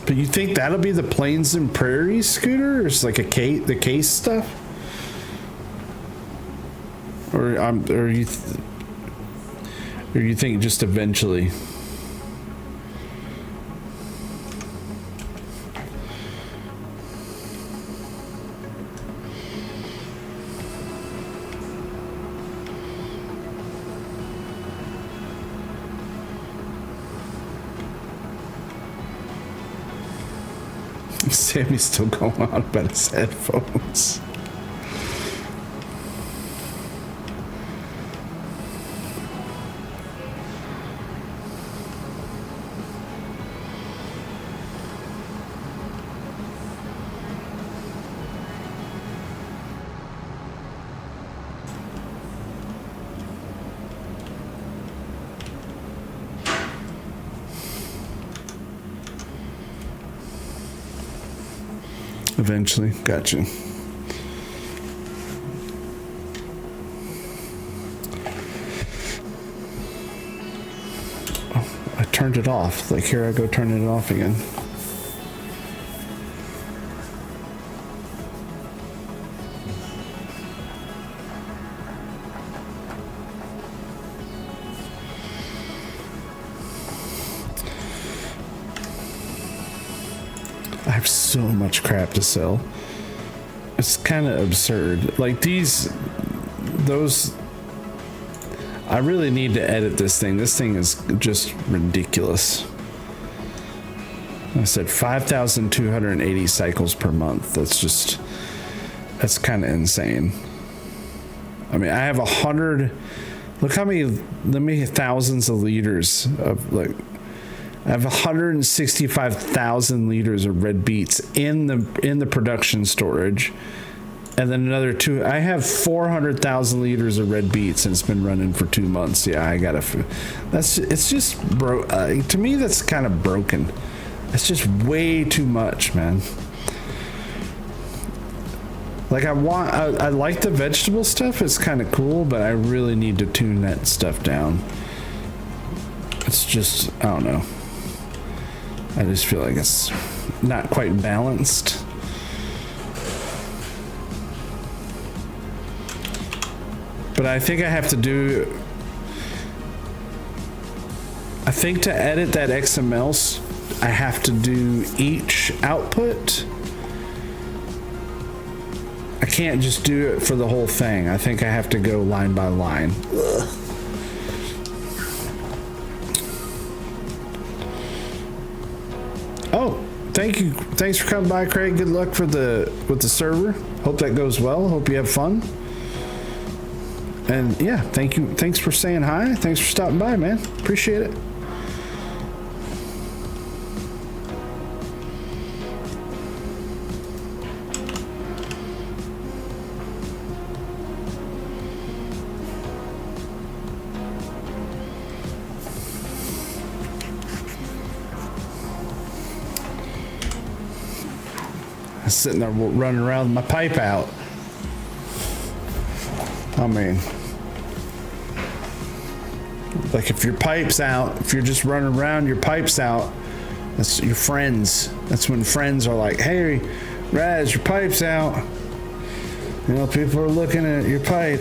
But you think that'll be the Plains and Prairies scooter? Or it's like the case stuff? Or you think just eventually? Sammy's still going on about his headphones. Eventually, gotcha. Oh, I turned it off. Like here I go turning it off again. I have so much crap to sell. It's kind of absurd. Like those, I really need to edit this thing. This thing is just ridiculous. I said 5,280 cycles per month. That's kind of insane. I mean, I have 100. Look how many thousands of liters of like. I have 165,000 liters of red beets in the production storage, and then another two. I have 400,000 liters of red beets, and it's been running for 2 months. Yeah, I gotta. It's just to me, that's kind of broken. It's just way too much, man. Like I like the vegetable stuff. It's kind of cool, but I really need to tune that stuff down. It's just, I don't know. I just feel like it's not quite balanced. But I think I have to to edit that XML, I have to do each output. I can't just do it for the whole thing. I think I have to go line by line. Ugh. Oh, thank you. Thanks for coming by, Craig. Good luck with the server. Hope that goes well. Hope you have fun. And yeah, thank you. Thanks for saying hi. Thanks for stopping by, man. Appreciate it. Sitting there running around with my pipe out. I mean, like if your pipe's out, if you're just running around, your pipe's out, that's your friends. That's when friends are like, hey, Raz, your pipe's out. You know, people are looking at your pipe.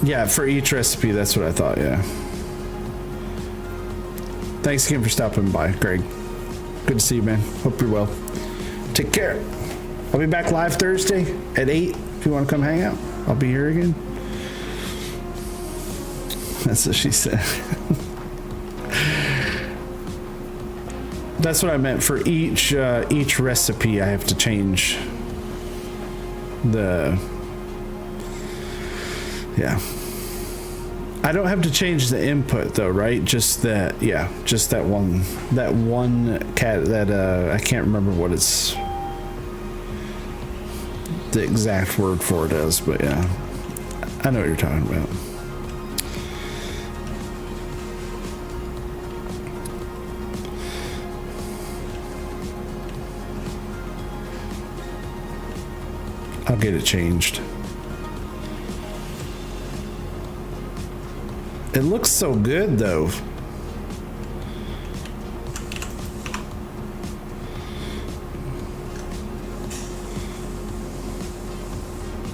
Yeah, for each recipe, that's what I thought, yeah. Thanks again for stopping by, Greg. Good to see you, man. Hope you're well. Take care. I'll be back live Thursday at 8 if you want to come hang out. I'll be here again. That's what she said. That's what I meant. For each recipe, I have to change the... Yeah. I don't have to change the input though, right? Just that, yeah, just that one cat that I can't remember what it's the exact word for it is, but yeah, I know what you're talking about. I'll get it changed. It looks so good, though.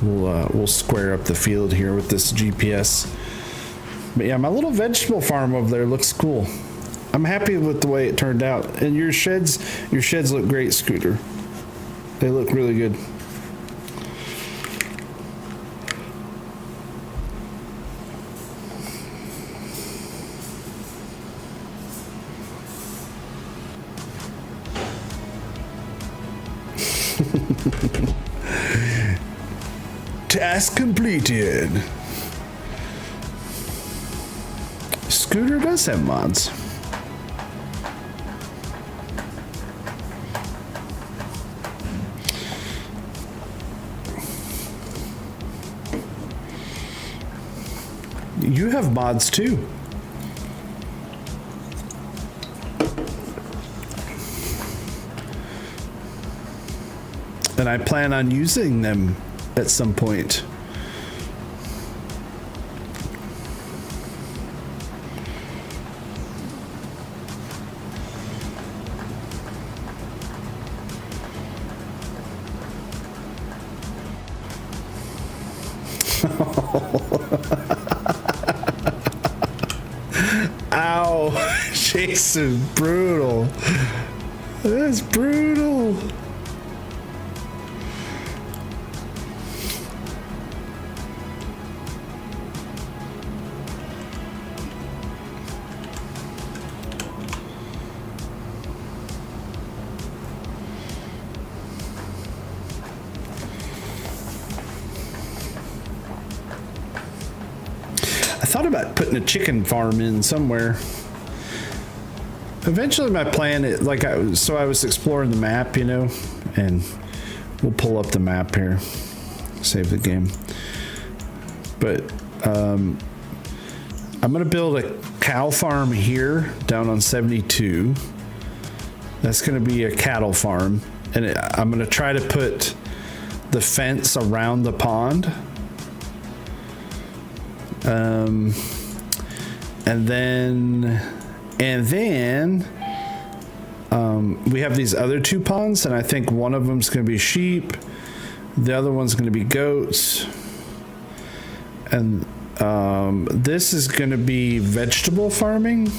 We'll square up the field here with this GPS. But yeah, my little vegetable farm over there looks cool. I'm happy with the way it turned out. And your sheds look great, Scooter. They look really good. Task completed. Scooter does have mods. You have mods too. And I plan on using them at some point. Ow, Jason, brutal. That's brutal. thought about putting a chicken farm in somewhere. Eventually my plan is I was exploring the map, you know, and we'll pull up the map here, save the game. But I'm gonna build a cow farm here down on 72. That's gonna be a cattle farm, and I'm gonna try to put the fence around the pond. And then we have these other 2 ponds, and I think one of them's going to be sheep, the other one's going to be goats, and this is going to be vegetable farming.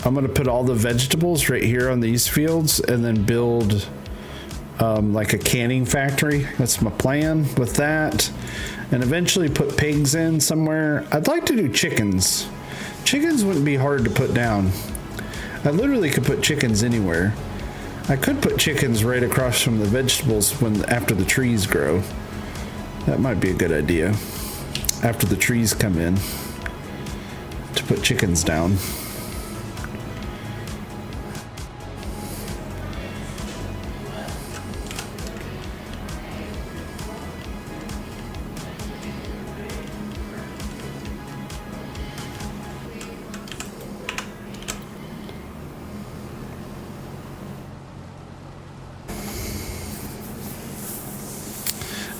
I'm going to put all the vegetables right here on these fields, and then build like a canning factory. That's my plan with that. And eventually put pigs in somewhere. I'd like to do chickens. Chickens wouldn't be hard to put down. I literally could put chickens anywhere. I could put chickens right across from the vegetables after the trees grow. That might be a good idea. After the trees come in, to put chickens down.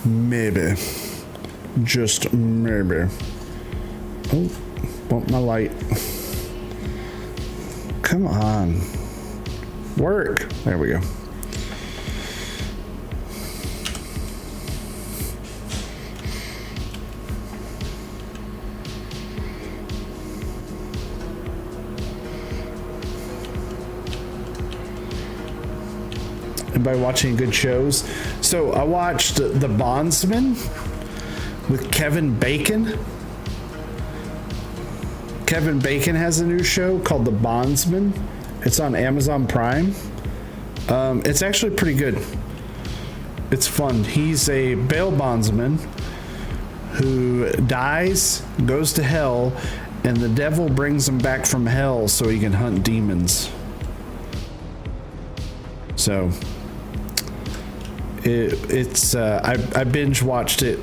Maybe. Just maybe. Oh, bump my light. Come on. Work. There we go. By watching good shows. So I watched The Bondsman with Kevin Bacon. Kevin Bacon has a new show called The Bondsman. It's on Amazon Prime. It's actually pretty good. It's fun. He's a bail bondsman who dies, goes to hell, and the devil brings him back from hell so he can hunt demons. So I binge watched it.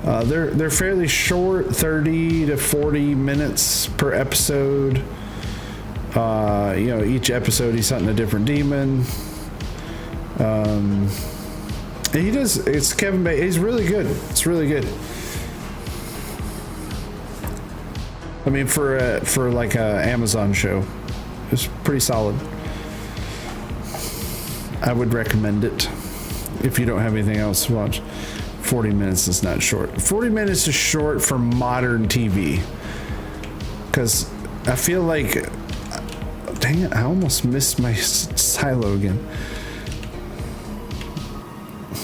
They're fairly short, 30 to 40 minutes per episode. You know, each episode he's hunting a different demon. And it's Kevin Bacon. He's really good. It's really good. I mean, for like a Amazon show, it's pretty solid. I would recommend it. If you don't have anything else to watch. 40 minutes is not short. 40 minutes is short for modern TV. Because I feel like, dang it, I almost missed my silo again.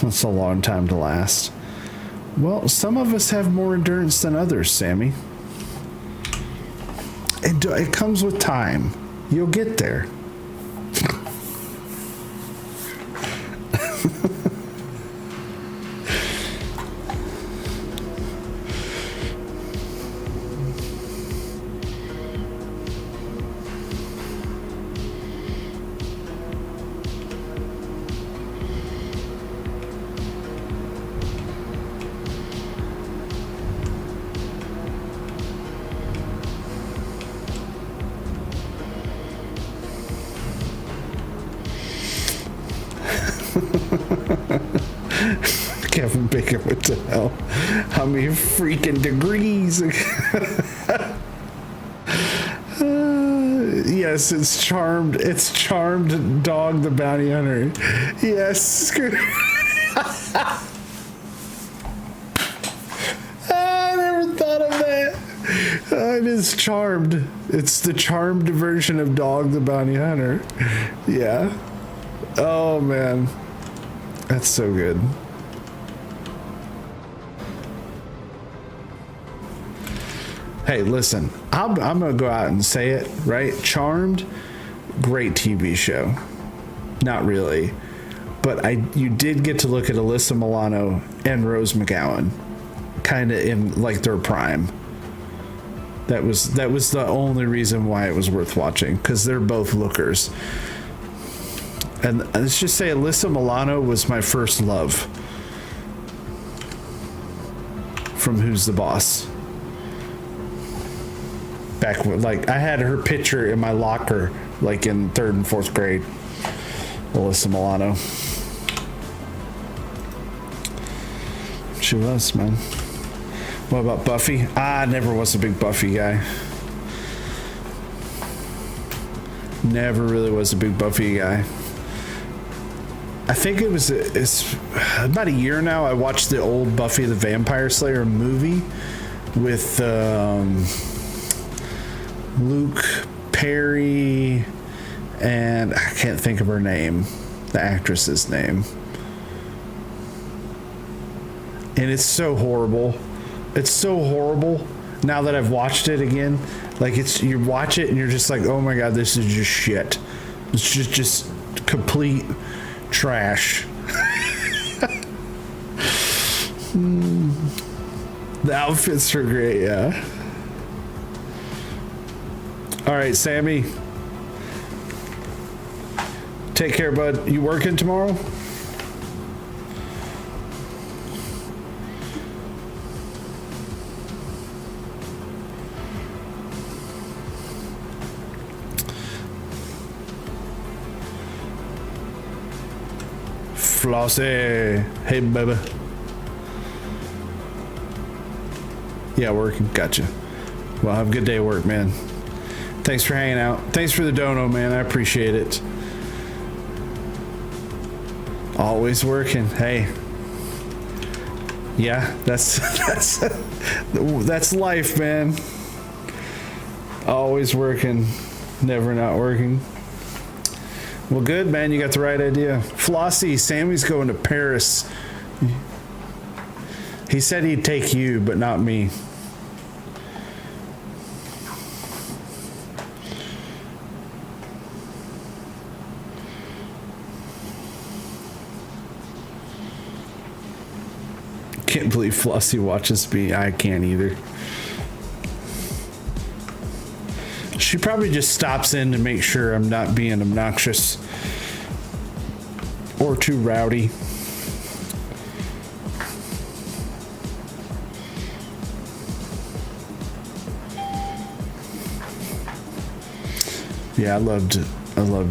That's a long time to last. Well, some of us have more endurance than others, Sammy. It comes with time. You'll get there. Kevin Bacon went to hell. How many freaking degrees? Yes, it's Charmed. It's Charmed Dog the Bounty Hunter. Yes. I never thought of that. It is Charmed. It's the Charmed version of Dog the Bounty Hunter. Yeah. Oh, man. That's so good. Hey, listen, I'm going to go out and say it, right? Charmed, great TV show. Not really. But you did get to look at Alyssa Milano and Rose McGowan. kind of in like their prime. That was the only reason why it was worth watching, because they're both lookers. And let's just say Alyssa Milano was my first love from Who's the Boss. Back when, like, I had her picture in my locker, like in 3rd and 4th grade. Alyssa Milano. She was, man. What about Buffy? I never was a big Buffy guy. Never really was a big Buffy guy. I think it's about a year now. I watched the old Buffy the Vampire Slayer movie with Luke Perry and I can't think of her name, the actress's name. And it's so horrible. It's so horrible now that I've watched it again. Like, you watch it and you're just like, oh my God, this is just shit. It's just complete trash. The outfits are great, yeah. All right, Sammy. Take care, bud. You working tomorrow? Flossie. Hey, baby. Yeah, working. Gotcha. Well, have a good day at work, man. Thanks for hanging out. Thanks for the dono, man. I appreciate it. Always working. Hey. Yeah, that's life, man. Always working. Never not working. Well, good, man. You got the right idea. Flossie, Sammy's going to Paris. He said he'd take you, but not me. Can't believe Flossie watches me. I can't either. She probably just stops in to make sure I'm not being obnoxious or too rowdy. Yeah, I loved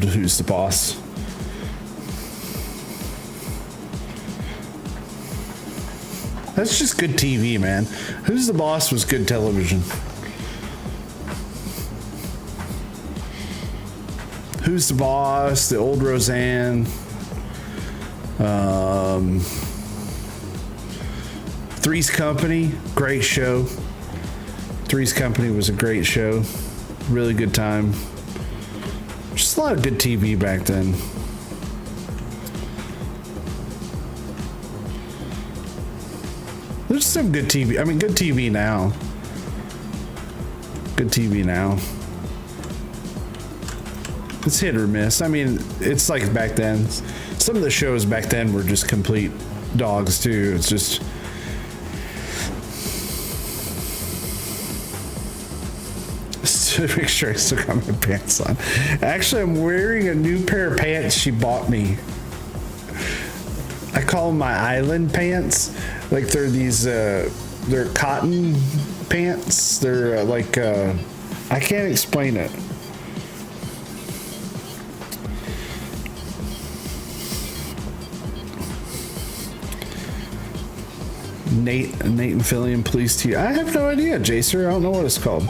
Who's the Boss. That's just good TV, man. Who's the Boss was good television. Who's the Boss? The old Roseanne. Three's Company, great show. Three's Company was a great show. Really good time. Just a lot of good TV back then. There's some good TV. I mean, good TV now. Good TV now. It's hit or miss. I mean, it's like back then. Some of the shows back then were just complete dogs too. It's just. To make sure I still got my pants on. Actually, I'm wearing a new pair of pants she bought me. I call them my island pants. Like they're these, they're cotton pants. They're like, I can't explain it. Nate and Fillion, please to you. I have no idea, Jacer. I don't know what it's called.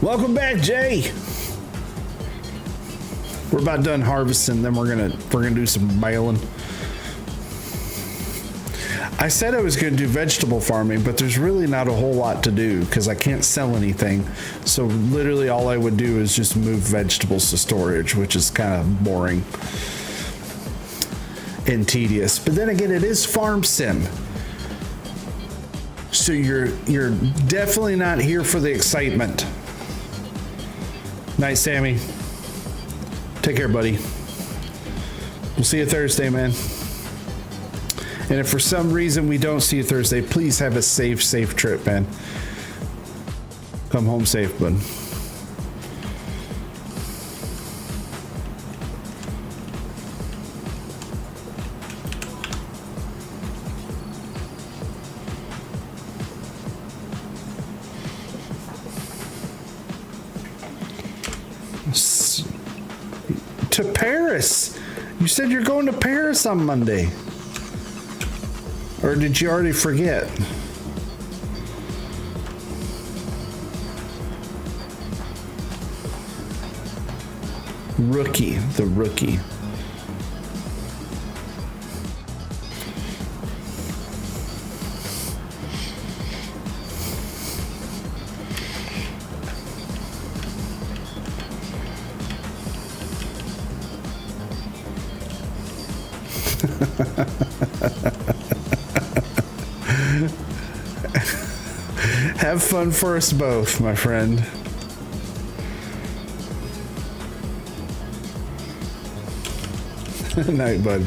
Welcome back, Jay. We're about done harvesting, then we're gonna do some baling. I said I was gonna do vegetable farming, but there's really not a whole lot to do because I can't sell anything. So literally all I would do is just move vegetables to storage, which is kind of boring and tedious. But then again, it is farm sim. So you're definitely not here for the excitement. Night, Sammy. Take care, buddy. We'll see you Thursday, man. And if for some reason we don't see you Thursday, please have a safe trip, man. Come home safe, bud. To Paris. You said you're going to Paris on Monday. Or did you already forget? Rookie, the rookie. Have fun for us both, my friend. Night, bud.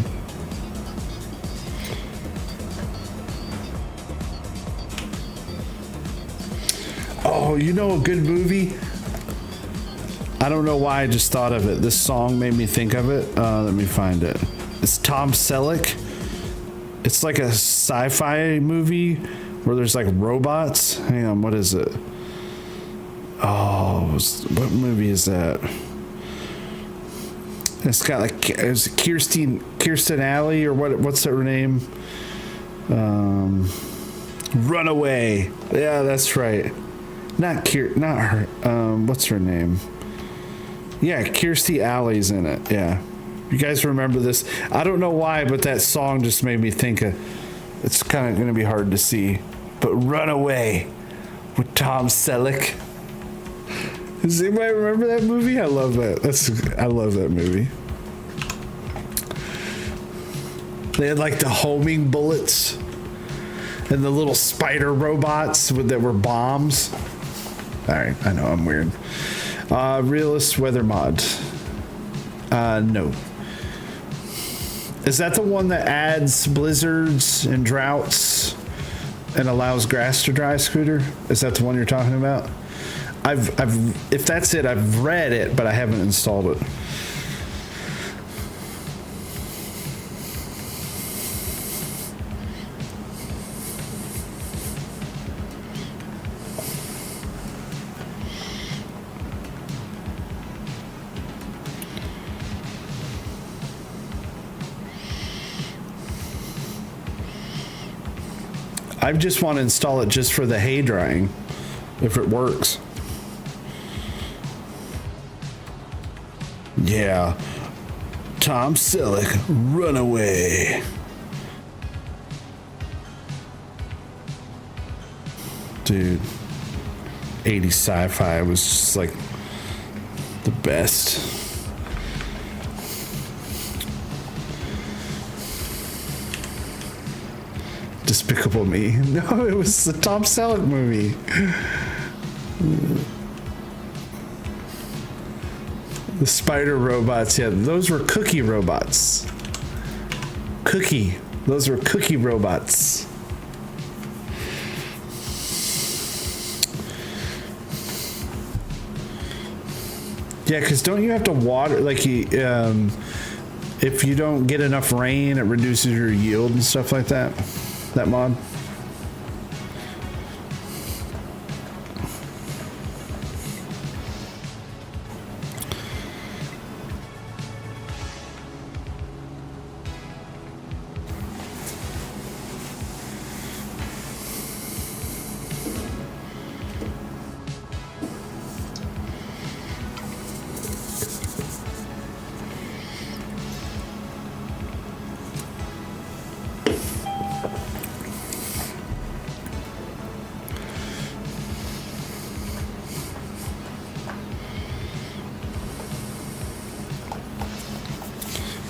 Oh, you know a good movie? I don't know why I just thought of it. This song made me think of it. Let me find it. It's Tom Selleck. It's like a sci-fi movie where there's like robots. Hang on, what is it? Oh, what movie is that? It's got like, it's Kirsten Alley, or what's her name? Runaway. Yeah, that's right. Not her. What's her name? Yeah, Kirstie Alley's in it. Yeah. You guys remember this? I don't know why, but that song just made me think of, it's kind of going to be hard to see, but Runaway with Tom Selleck. Does anybody remember that movie? I love that. I love that movie. They had like the homing bullets and the little spider robots that were bombs. All right, I know I'm weird. Realist weather mod. No. Is that the one that adds blizzards and droughts and allows grass to dry, Scooter? Is that the one you're talking about? If that's it, I've read it, but I haven't installed it. I just want to install it just for the hay drying, if it works. Yeah. Tom Selleck, Runaway. Dude, 80s sci-fi was just like the best. Despicable Me. No, it was the Tom Selleck movie. The spider robots, yeah, those were cookie robots. Those were cookie robots. Yeah, because don't you have to water, like, if you don't get enough rain, it reduces your yield and stuff like that? That mod?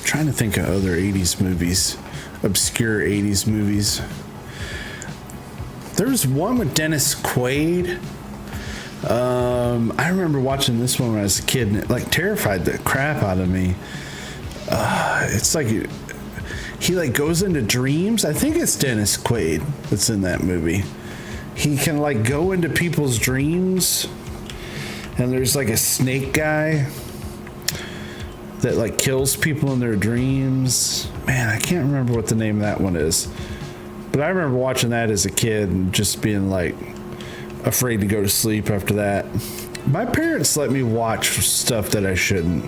Trying to think of other 80s movies, obscure 80s movies. There was one with Dennis Quaid. I remember watching this one when I was a kid, and it like terrified the crap out of me. It's like he like goes into dreams. I think it's Dennis Quaid that's in that movie. He can like go into people's dreams, and there's like a snake guy that like kills people in their dreams. Man, I can't remember what the name of that one is, but I remember watching that as a kid and just being like afraid to go to sleep after that. My parents let me watch stuff that I shouldn't.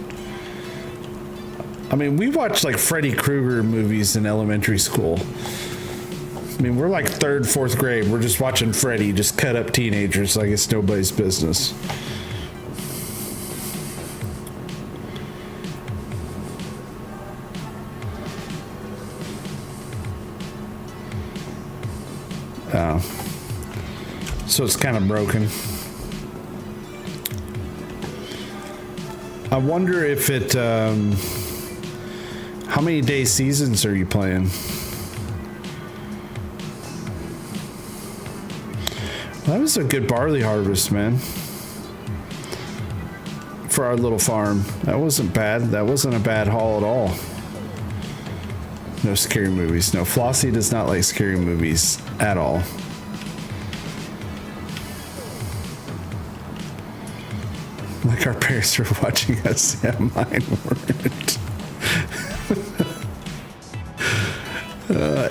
I mean, we watched like Freddy Krueger movies in elementary school. I mean, we're like 3rd, 4th grade. We're just watching Freddy just cut up teenagers like it's nobody's business. So it's kind of broken. I wonder if it, how many day seasons are you playing? That was a good barley harvest, man. For our little farm. That wasn't bad. That wasn't a bad haul at all. No scary movies. No, Flossie does not like scary movies at all. Like our parents were watching us. Yeah, mine weren't.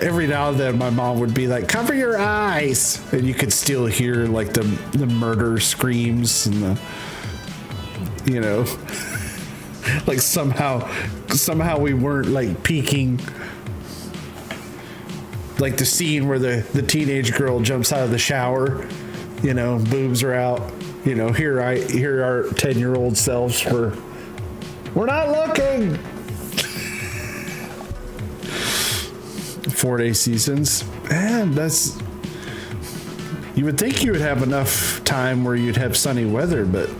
Every now and then my mom would be like, cover your eyes, and you could still hear like the murder screams and the, you know, like somehow we weren't like peeking. Like the scene where the teenage girl jumps out of the shower, you know, boobs are out, you know, here our 10-year-old selves we're not looking. 4-day seasons, and that's, you would think you would have enough time where you'd have sunny weather, but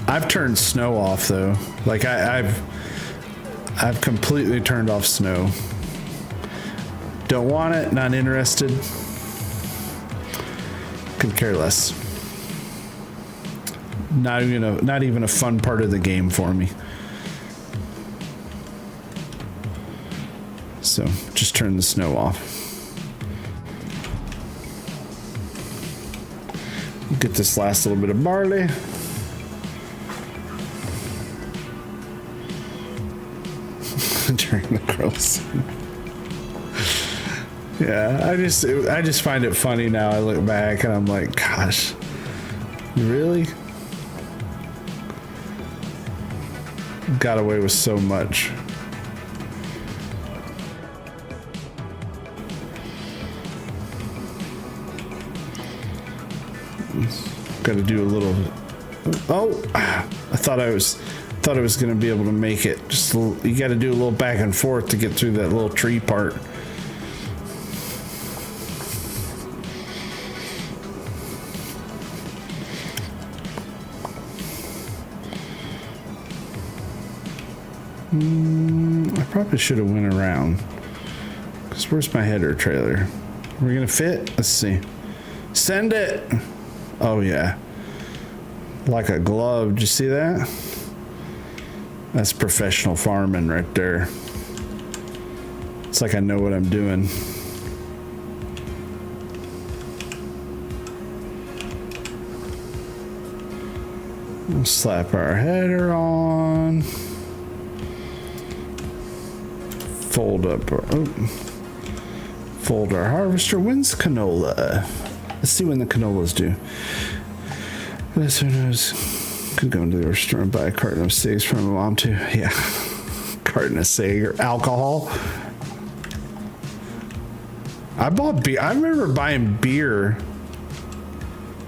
I've turned snow off though. Like I've completely turned off snow. Don't want it, not interested. Could care less. Not even a fun part of the game for me. So just turn the snow off. Get this last little bit of barley. During the girls. Yeah, I just find it funny now. I look back and I'm like, gosh, really? Got away with so much. Got to do a little. Oh, I thought I was going to be able to make it. Just you got to do a little back and forth to get through that little tree part. I probably should have went around. Because where's my header trailer? We're going to fit? Let's see. Send it! Oh, yeah. Like a glove. Did you see that? That's professional farming right there. It's like I know what I'm doing. We'll slap our header on. Fold our harvester. When's canola? Let's see when the canolas do. This who knows. Could go into the restaurant and buy a carton of cigs from my mom too. Yeah, carton of cig or alcohol. I bought beer. I remember buying beer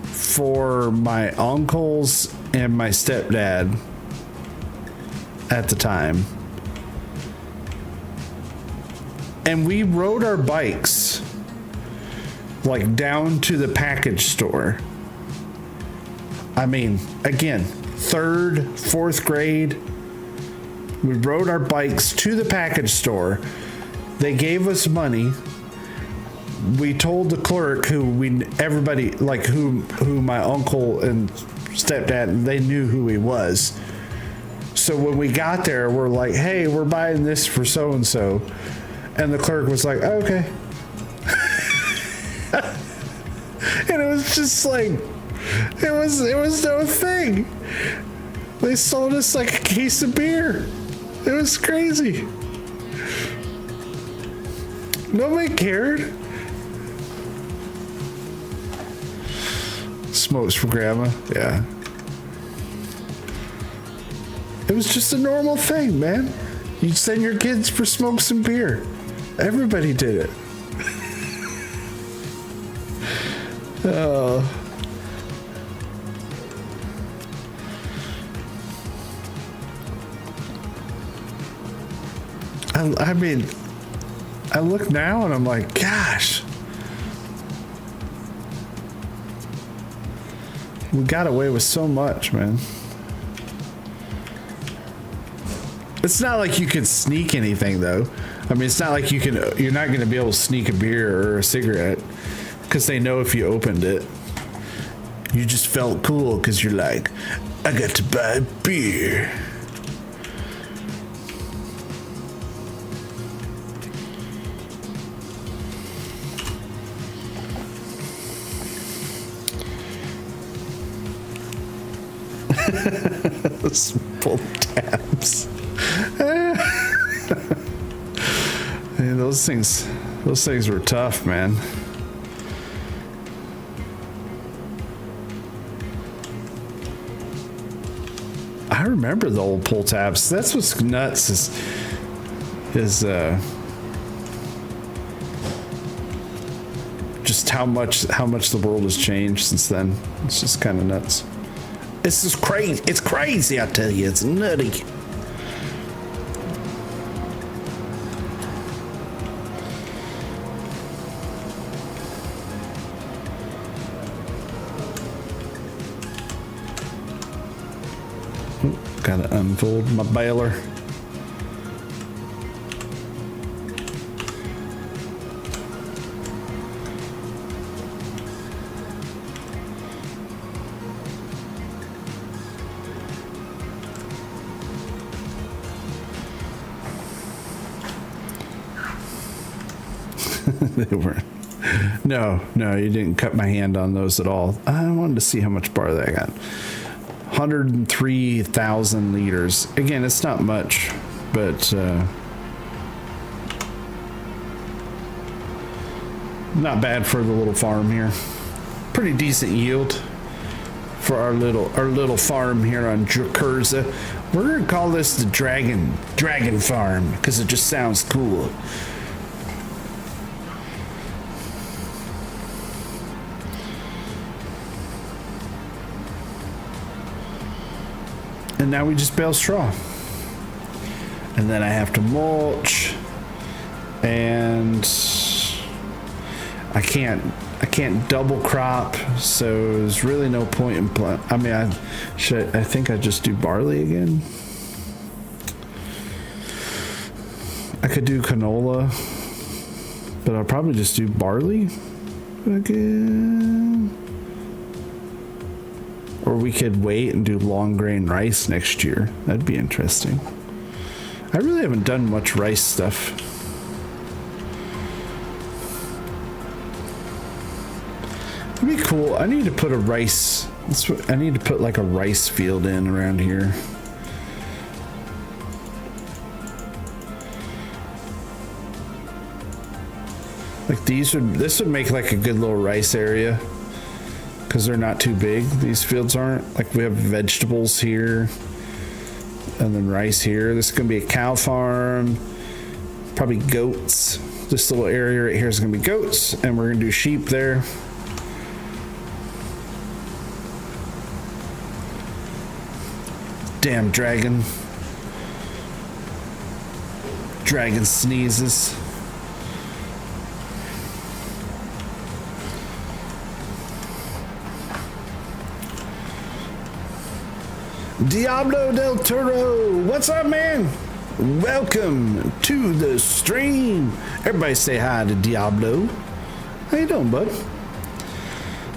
for my uncles and my stepdad at the time. And we rode our bikes like down to the package store. I mean, again, 3rd, 4th grade, we rode our bikes to the package store They gave us money. We told the clerk who my uncle and stepdad, they knew who he was. So when we got there, we're like, hey, we're buying this for so-and-so. And the clerk was like, oh, okay. And it was just like, it was no thing. They sold us like a case of beer. It was crazy. Nobody cared. Smokes for grandma, yeah. It was just a normal thing, man. You'd send your kids for smokes and beer. Everybody did it. Oh. I mean, I look now and I'm like, gosh. We got away with so much, man. It's not like you could sneak anything, though. I mean, it's not like you're not going to be able to sneak a beer or a cigarette because they know if you opened it. You just felt cool because you're like, I got to buy beer. Pull tabs. Yeah, those things were tough, man. I remember the old pull tabs. That's what's nuts is just how much the world has changed since then. It's just kind of nuts. This is crazy. It's crazy, I tell you. It's nutty. Gotta unfold my baler. They weren't. No, you didn't cut my hand on those at all. I wanted to see how much barley I got. 103,000 liters. Again, it's not much, but not bad for the little farm here. Pretty decent yield for our little farm here on Drakurza. We're gonna call this the Dragon Farm because it just sounds cool. And now we just bale straw. And then I have to mulch. And I can't double crop, so there's really no point in I mean, I think I just do barley again. I could do canola, but I'll probably just do barley again. Or we could wait and do long grain rice next year. That'd be interesting. I really haven't done much rice stuff. It'd be cool. I need to put I need to put like a rice field in around here. Like this would make like a good little rice area. Because they're not too big. These fields aren't. Like we have vegetables here and then rice here. This is gonna be a cow farm, probably goats. This little area right here is gonna be goats, and we're gonna do sheep there. Damn dragon. Dragon sneezes. Diablo del Toro, what's up, man? Welcome to the stream. Everybody say hi to Diablo. How you doing, bud?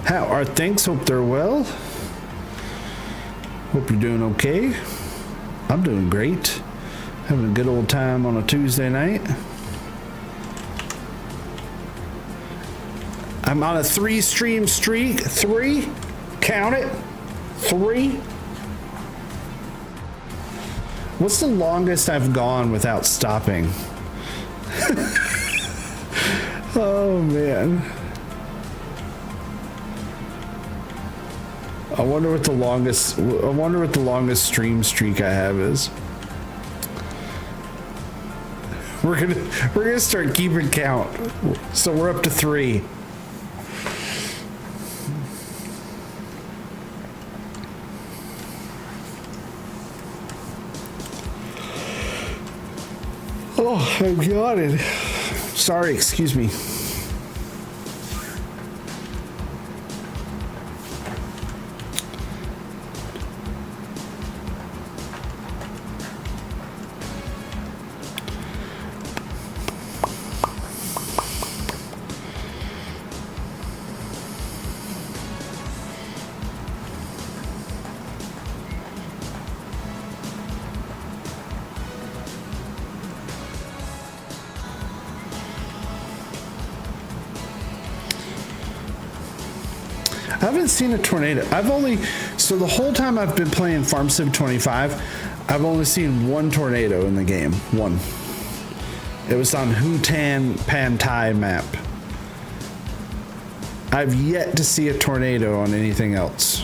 How are things? Hope they're well. Hope you're doing okay. I'm doing great. Having a good old time on a Tuesday night. I'm on a 3 stream streak. 3. Count it. 3. What's the longest I've gone without stopping? Oh man. I wonder what the longest stream streak I have is. We're gonna start keeping count. So we're up to 3. Oh, I'm yawning. Sorry, excuse me. I haven't seen a tornado. So the whole time I've been playing Farm Sim 25, I've only seen one tornado in the game. One. It was on Hutan Pantai map. I've yet to see a tornado on anything else.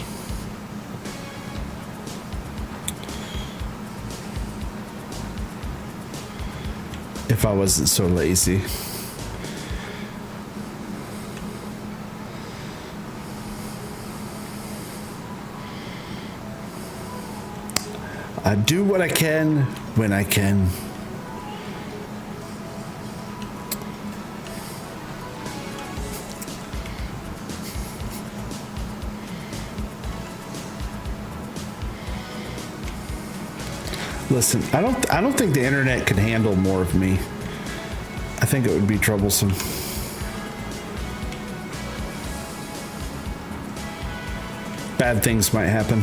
If I wasn't so lazy. I do what I can when I can. Listen, I don't think the internet could handle more of me. I think it would be troublesome. Bad things might happen.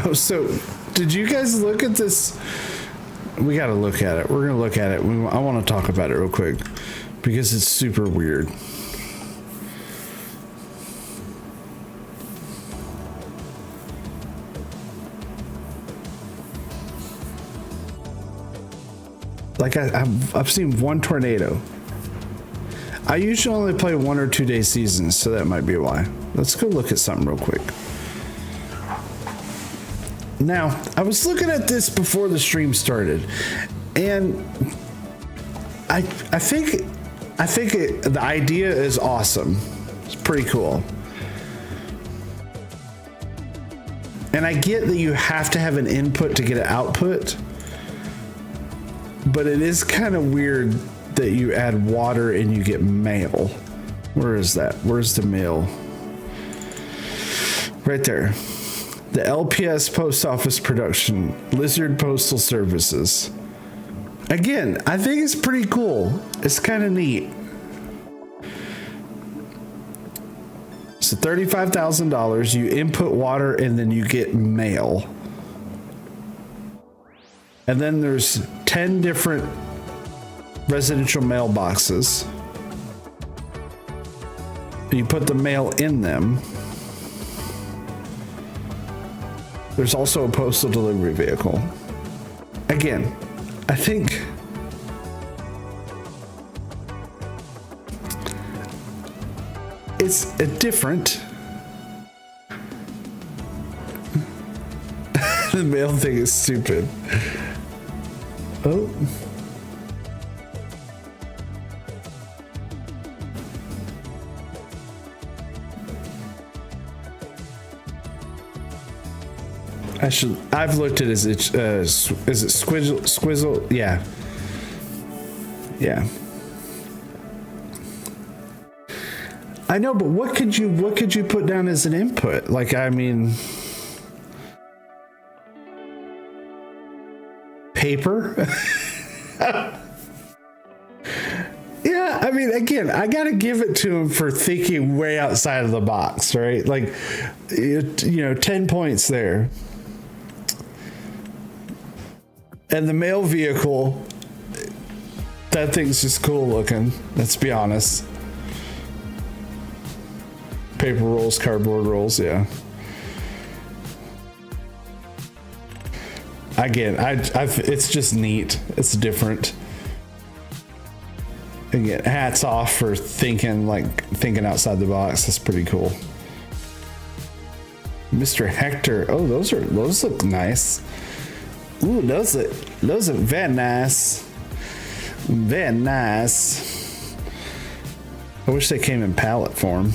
Oh, so did you guys look at this? We got to look at it. We're going to look at it. I want to talk about it real quick because it's super weird. Like I've seen one tornado. I usually only play 1 or 2 day seasons, so that might be why. Let's go look at something real quick. Now, I was looking at this before the stream started, and I think the idea is awesome. It's pretty cool. And I get that you have to have an input to get an output, but it is kind of weird that you add water and you get mail. Where is that? Where's the mail? Right there. The LPS Post Office Production, Lizard Postal Services. Again, I think it's pretty cool. It's kind of neat. So $35,000, you input water and then you get mail. And then there's 10 different residential mailboxes. You put the mail in them. There's also a postal delivery vehicle. Again, I think it's a different. The mail thing is stupid. Oh. I've looked at is it Squizzle? Yeah. Yeah. I know, but what could you put down as an input? Like, I mean, paper? Yeah, I mean, again, I got to give it to him for thinking way outside of the box, right? Like, 10 points there. And the mail vehicle, that thing's just cool looking, let's be honest. Paper rolls, cardboard rolls, yeah. Again, it's just neat. It's different. Again, hats off for thinking outside the box. That's pretty cool. Mr. Hector. Oh, those look nice. Ooh, those look very nice. Very nice. I wish they came in pallet form.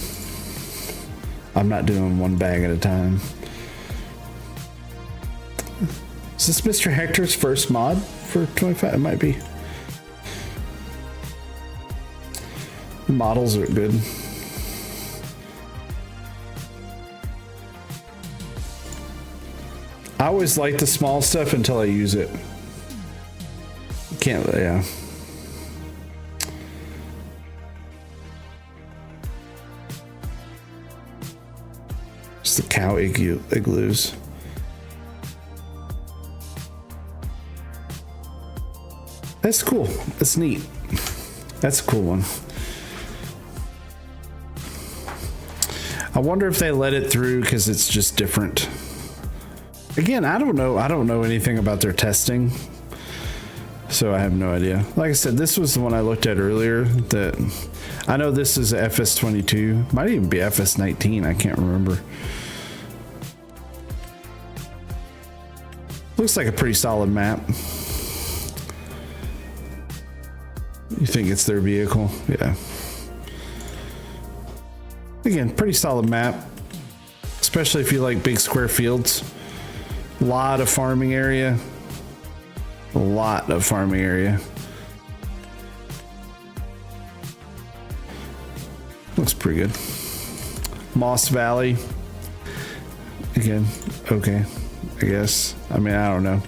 I'm not doing one bag at a time. Is this Mr. Hector's first mod for 25? It might be. The models are good. I always like the small stuff until I use it. Can't, yeah. Just the cow igloos. That's cool. That's neat. That's a cool one. I wonder if they let it through because it's just different. Again, I don't know. I don't know anything about their testing, so I have no idea. Like I said, this was the one I looked at earlier. That I know this is FS25. Might even be FS19. I can't remember. Looks like a pretty solid map. You think it's their vehicle? Yeah. Again, pretty solid map, especially if you like big square fields. A lot of farming area. A lot of farming area. Looks pretty good. Moss Valley. Again, okay, I guess. I mean, I don't know.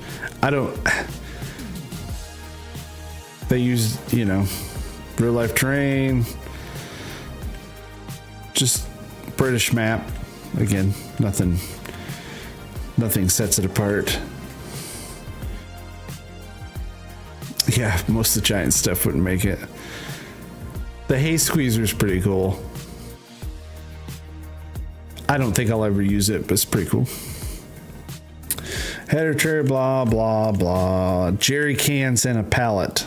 They use, real life terrain. Just British map. Again, nothing sets it apart. Yeah, most of the Giants stuff wouldn't make it. The hay squeezer is pretty cool. I don't think I'll ever use it, but it's pretty cool. Header tray, blah, blah, blah. Jerry cans and a pallet.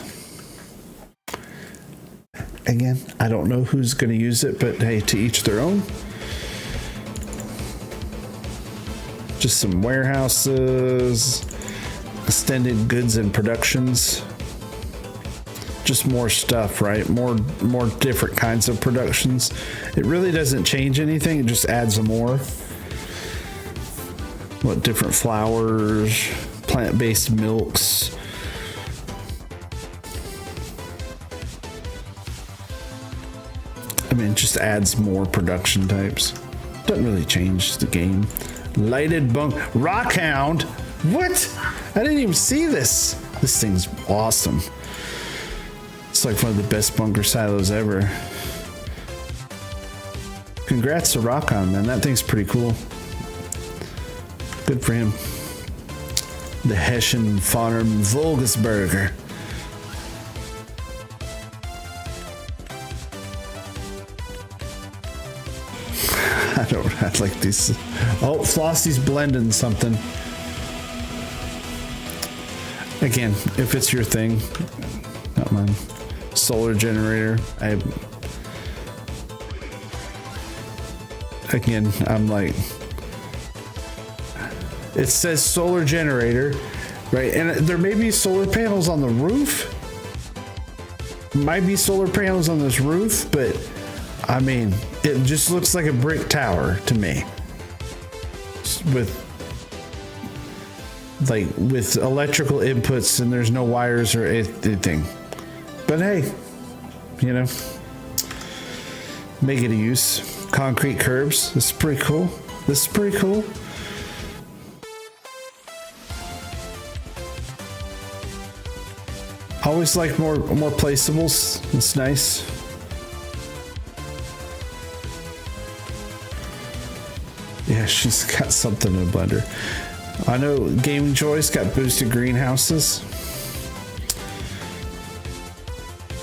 Again, I don't know who's going to use it, but hey, to each their own. Just some warehouses, extended goods and productions. Just more stuff, right? More different kinds of productions. It really doesn't change anything. It just adds more. What different flours, plant-based milks. I mean, it just adds more production types. Doesn't really change the game. Lighted bunk. Rockhound? What? I didn't even see this. This thing's awesome. It's like one of the best bunker silos ever. Congrats to Rockhound, man. That thing's pretty cool. Good for him. The Hessian Farm Volksburger. I like these. Oh, Flossie's blending something. Again, if it's your thing, not mine. Solar generator. I'm like, it says solar generator, right? And there may be solar panels on the roof. Might be solar panels on this roof, but I mean, it just looks like a brick tower to me. With like with electrical inputs and there's no wires or anything. But hey, you know, make it a use. Concrete curbs. This is pretty cool. This is pretty cool. Always like more placeables. It's nice. Yeah, she's got something in a blender. I know Gaming Joy's got boosted greenhouses,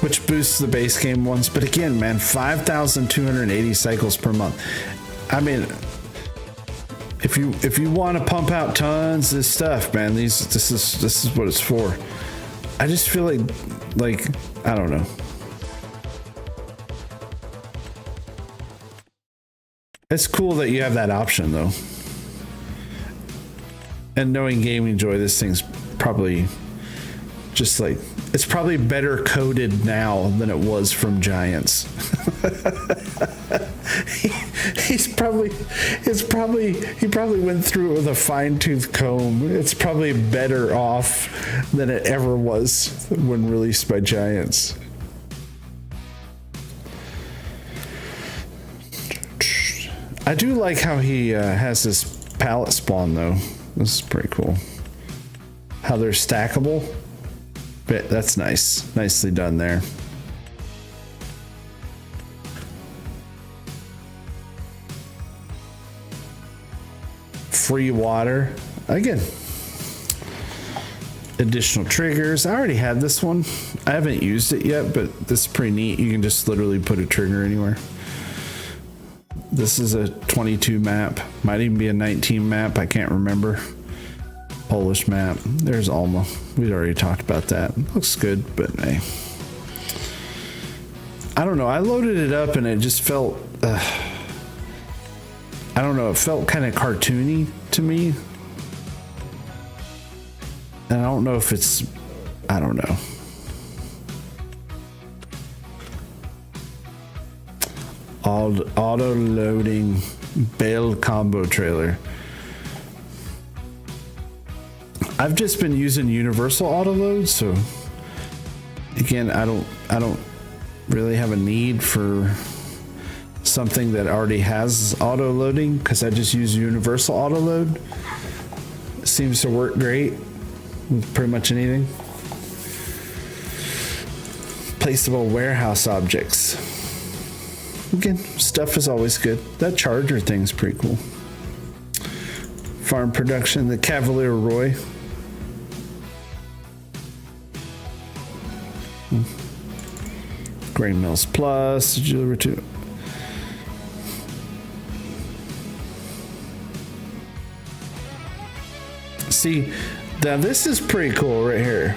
which boosts the base game ones. But again, man, 5,280 cycles per month. I mean, if you want to pump out tons of stuff, man, this is what it's for. I just feel like I don't know. It's cool that you have that option though. And knowing Gaming Joy, this thing's probably just like, it's probably better coded now than it was from Giants. he probably went through it with a fine-tooth comb. It's probably better off than it ever was when released by Giants. I do like how he has this pallet spawn though. This is pretty cool. How they're stackable. But that's nice. Nicely done there. Free water. Again. Additional triggers. I already had this one. I haven't used it yet, but this is pretty neat. You can just literally put a trigger anywhere. This is a 22 map. Might even be a 19 map. I can't remember. Polish map. There's Alma. We'd already talked about that. Looks good, but hey. I don't know. I loaded it up and it just felt... I don't know. It felt kind of cartoony to me. And I don't know if it's... I don't know. Auto loading bale combo trailer. I've just been using universal auto load, so again, I don't really have a need for something that already has auto loading because I just use universal auto load. It seems to work great with pretty much anything. Placeable warehouse objects. Again, stuff is always good. That charger thing's pretty cool. Farm production, the Cavalier Roy. Grain Mills Plus, Jewelry 2. See, now this is pretty cool right here.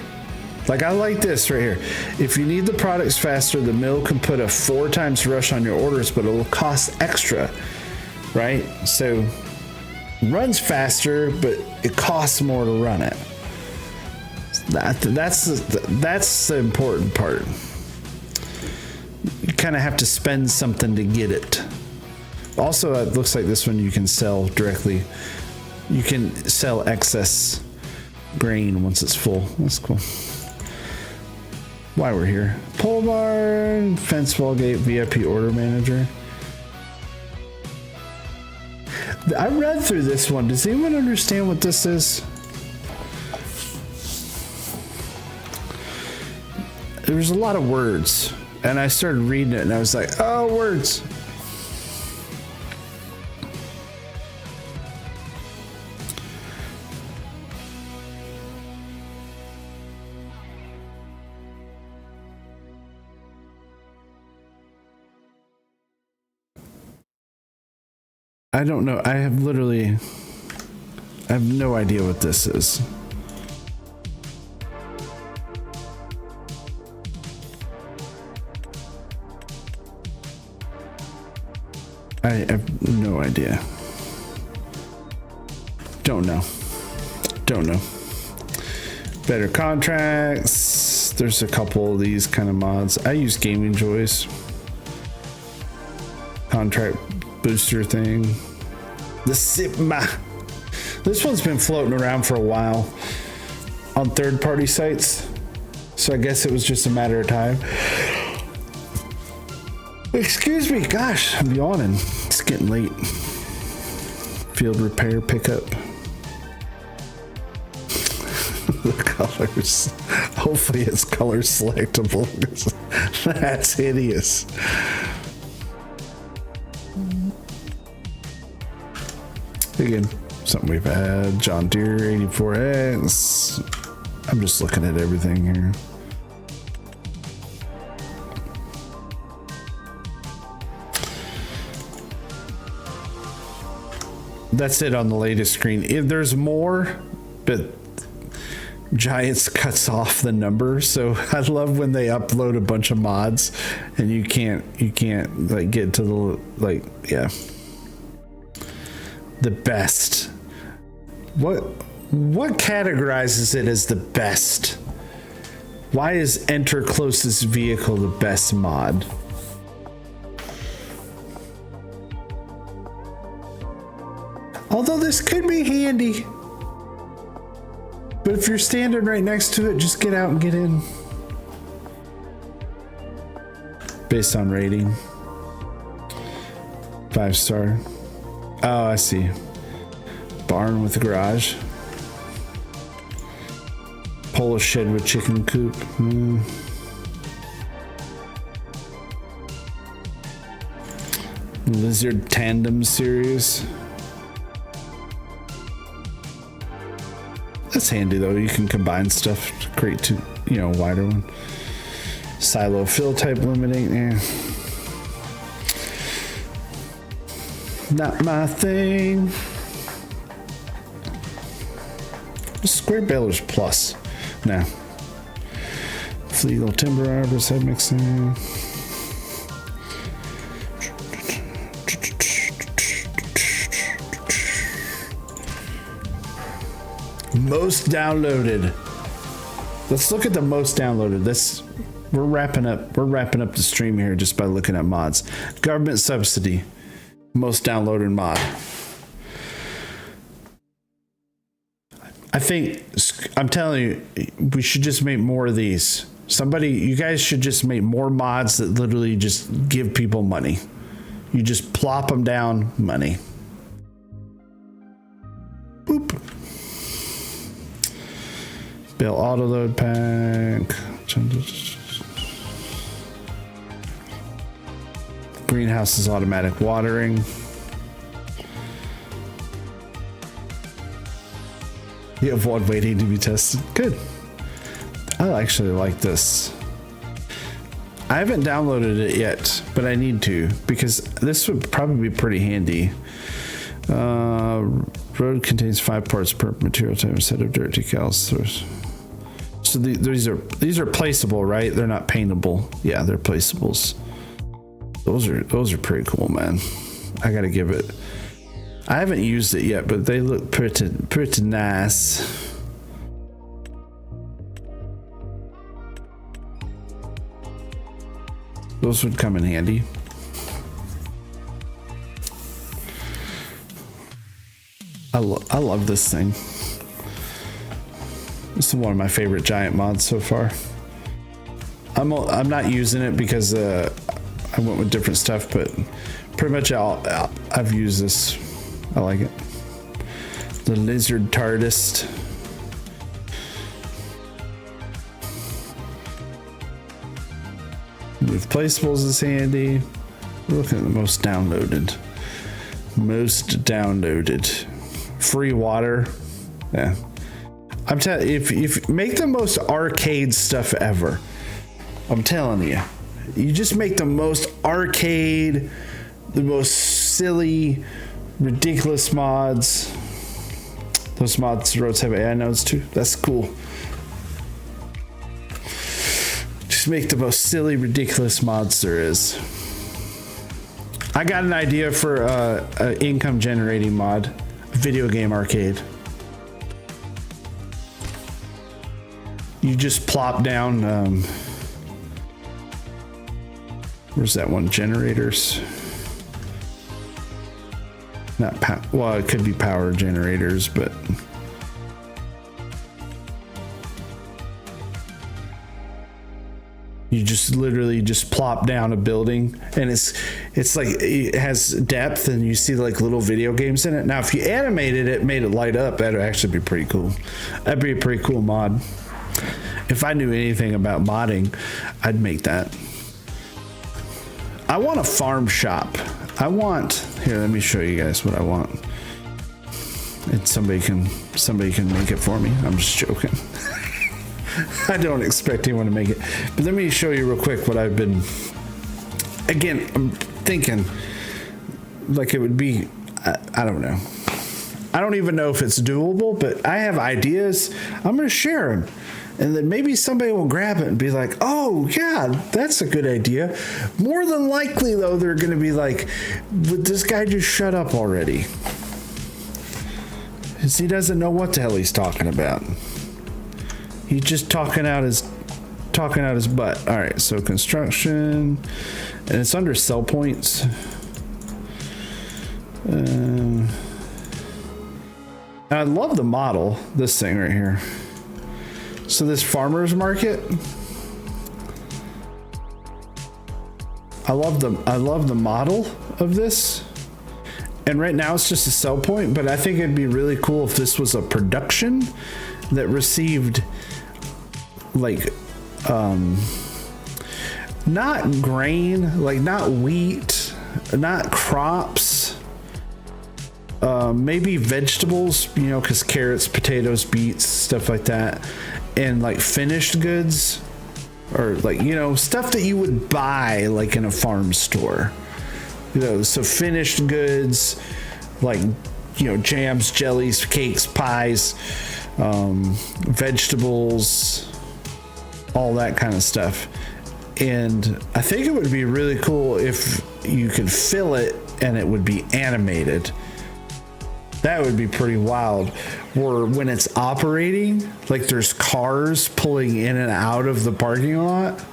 Like, I like this right here. If you need the products faster, the mill can put a 4 times rush on your orders, but it will cost extra, right? So, runs faster, but it costs more to run it. That's the important part. You kind of have to spend something to get it. Also, it looks like this one you can sell directly. You can sell excess grain once it's full. That's cool. Why we're here. Pole barn, fence wall gate, VIP order manager. I read through this one. Does anyone understand what this is? There's a lot of words, and I started reading it, and I was like, oh, words. I don't know. I have no idea what this is. I have no idea. Don't know. Better contracts. There's a couple of these kind of mods. I use Gaming Joys. Contract booster thing. The Sigma. This one's been floating around for a while on third-party sites, so I guess it was just a matter of time. Excuse me, gosh, I'm yawning. It's getting late. Field repair pickup. The colors. Hopefully it's color selectable. That's hideous. Again, something we've had. John Deere 84X. I'm just looking at everything here. That's it on the latest screen. If there's more, but Giants cuts off the number, so I love when they upload a bunch of mods and you can't like get to the the best. What categorizes it as the best? Why is enter closest vehicle the best mod? Although this could be handy. But if you're standing right next to it, just get out and get in. Based on rating. 5-star. Oh, I see. Barn with garage. Polo shed with chicken coop. Lizard tandem series. That's handy though. You can combine stuff to create two, a wider one. Silo fill type limiting. Not my thing. Square balers plus. No. Flegal timber arbors head mixing. Most downloaded. Let's look at the most downloaded. We're wrapping up the stream here just by looking at mods. Government subsidy. Most downloaded mod. I'm telling you, we should just make more of these. You guys should just make more mods that literally just give people money. You just plop them down, money. Boop. Bill auto load pack. Greenhouse is automatic watering. You have one waiting to be tested. Good. I actually like this. I haven't downloaded it yet, but I need to because this would probably be pretty handy. Road contains 5 parts per material type instead of dirt decals. So these are placeable, right? They're not paintable. Yeah, they're placeables. Those are pretty cool, man. I gotta give it. I haven't used it yet, but they look pretty nice. Those would come in handy. I love this thing. This is one of my favorite Giant mods so far. I'm not using it because I went with different stuff, but pretty much I've used this. I like it. The lizard TARDIS. With placeables is handy. We're looking at the most downloaded. Most downloaded. Free water. Yeah. I'm telling you, if make the most arcade stuff ever. I'm telling you. You just make the most arcade, the most silly, ridiculous mods. Those mods roads have AI nodes too. That's cool. Just make the most silly, ridiculous mods there is. I got an idea for an income generating mod. Video game arcade. You just plop down where's that one? Generators. Not well, it could be power generators, but you just literally just plop down a building, and it's like it has depth, and you see like little video games in it. Now, if you animated it, made it light up, that'd actually be pretty cool. That'd be a pretty cool mod. If I knew anything about modding, I'd make that. I want a farm shop. Here, let me show you guys what I want. And somebody can make it for me. I'm just joking. I don't expect anyone to make it. But let me show you real quick what I've been, again, I'm thinking like it would be, I don't know. I don't even know if it's doable, but I have ideas. I'm going to share them. And then maybe somebody will grab it and be like, oh, yeah, that's a good idea. More than likely, though, they're going to be like, would this guy just shut up already? Because he doesn't know what the hell he's talking about. He's just talking out his butt. All right, so construction. And it's under sell points. I love the model, this thing right here. So this farmer's market, I love the model of this. And right now it's just a sell point, but I think it'd be really cool if this was a production that received like not grain, like not wheat, not crops, maybe vegetables, you know, because carrots, potatoes, beets, stuff like that. And like finished goods, or like, you know, stuff that you would buy like in a farm store, you know, so finished goods like, you know, jams, jellies, cakes, pies, vegetables, all that kind of stuff. And I think it would be really cool if you could fill it and it would be animated. That would be pretty wild. Or when it's operating, like there's cars pulling in and out of the parking lot.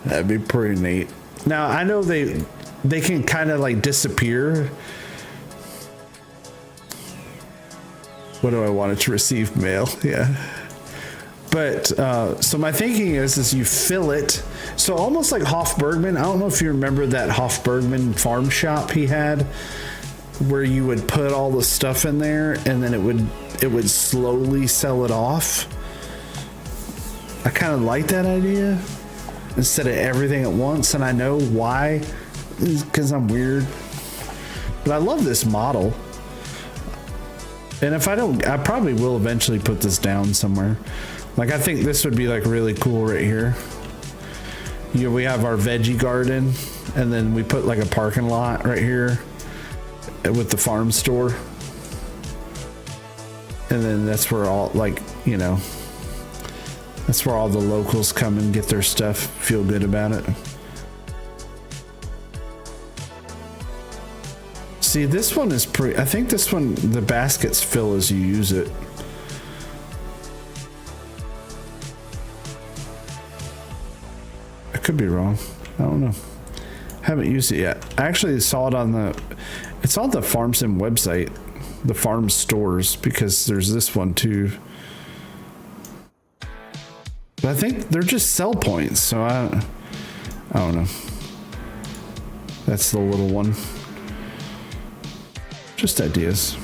That'd be pretty neat. Now, I know they can kind of like disappear. What do I want it to receive? Mail. Yeah. But so my thinking is you fill it. So almost like Hoff Bergman. I don't know if you remember that Hoff Bergman farm shop he had, where you would put all the stuff in there and then it would slowly sell it off. I kind of like that idea instead of everything at once. And I know why, because I'm weird, but I love this model. And if I don't, I probably will eventually put this down somewhere. Like, I think this would be like really cool right here. You know, we have our veggie garden, and then we put like a parking lot right here with the farm store. And then that's where all, like, you know, that's where all the locals come and get their stuff, feel good about it. See, this one is pretty, I think this one, the baskets fill as you use it. I could be wrong. I don't know. Haven't used it yet. I actually saw it on it's on the FarmSim website, the farm stores, because there's this one too. But I think they're just sell points, so I don't know. That's the little one. Just ideas.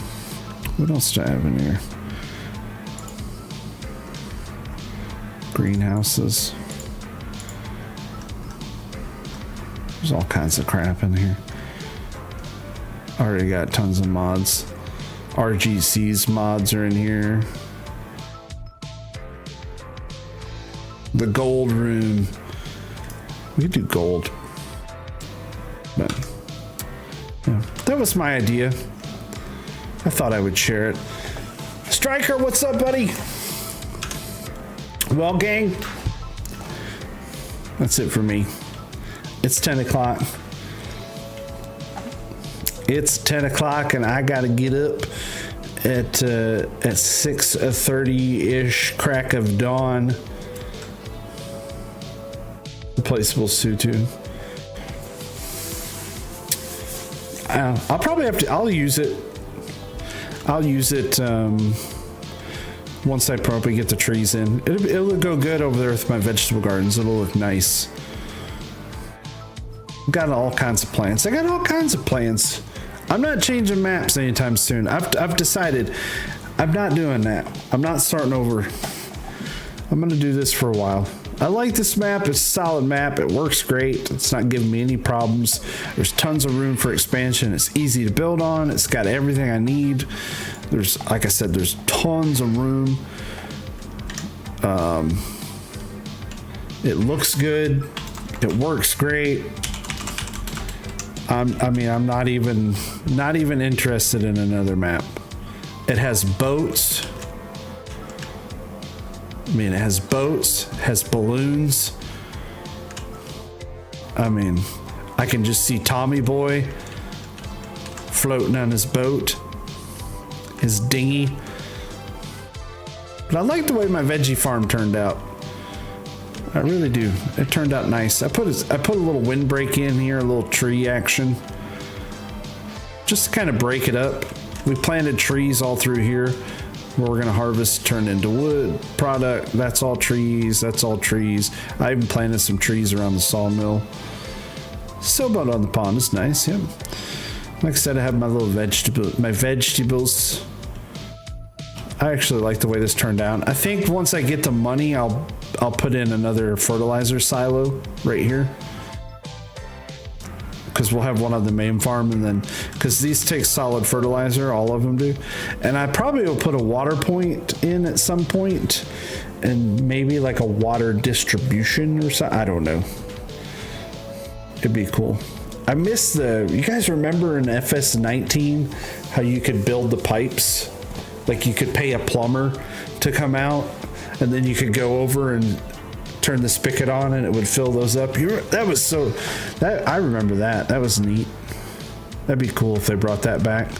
What else do I have in here? Greenhouses. There's all kinds of crap in here. Already got tons of mods. RGC's mods are in here. The gold room. We could do gold. But yeah, that was my idea. I thought I would share it. Striker, what's up, buddy? Well, gang, that's it for me. It's 10 o'clock. It's 10 o'clock, and I got to get up at 6:30-ish, crack of dawn. Replaceable Sutu. I'll probably have to, I'll use it once I probably get the trees in. It'll go good over there with my vegetable gardens. It'll look nice. Got all kinds of plans. I got all kinds of plans. I'm not changing maps anytime soon. I've decided I'm not doing that. I'm not starting over. I'm gonna do this for a while. I like this map. It's a solid map. It works great. It's not giving me any problems. There's tons of room for expansion. It's easy to build on. It's got everything I need. There's, like I said, there's tons of room. It looks good. It works great. I mean, I'm not even interested in another map. It has boats. I mean, it has boats, has balloons. I mean, I can just see Tommy Boy floating on his boat, his dinghy. But I like the way my veggie farm turned out. I really do. It turned out nice. I put a little windbreak in here, a little tree action, just to kind of break it up. We planted trees all through here. Where we're gonna harvest, turn into wood product. That's all trees. That's all trees. I even planted some trees around the sawmill. Sailboat on the pond is nice. Yeah. Like I said, I have my little vegetables. I actually like the way this turned out. I think once I get the money, I'll put in another fertilizer silo right here. Because we'll have one on the main farm, and then because these take solid fertilizer, all of them do, and I probably will put a water point in at some point, and maybe like a water distribution or something. I don't know. It'd be cool. I miss you guys remember in FS19 how you could build the pipes, like you could pay a plumber to come out, and then you could go over and turn the spigot on and it would fill those up. I remember that. That was neat. That'd be cool if they brought that back.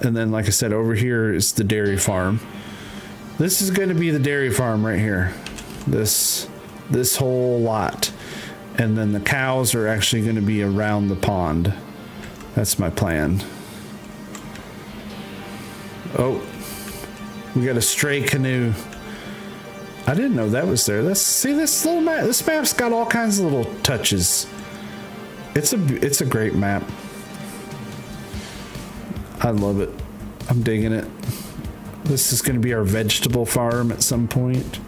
And then, like I said, over here is the dairy farm. This is going to be the dairy farm right here. This whole lot. And then the cows are actually going to be around the pond. That's my plan. Oh, we got a stray canoe. I didn't know that was there. See this little map. This map's got all kinds of little touches. It's a great map. I love it. I'm digging it. This is going to be our vegetable farm at some point.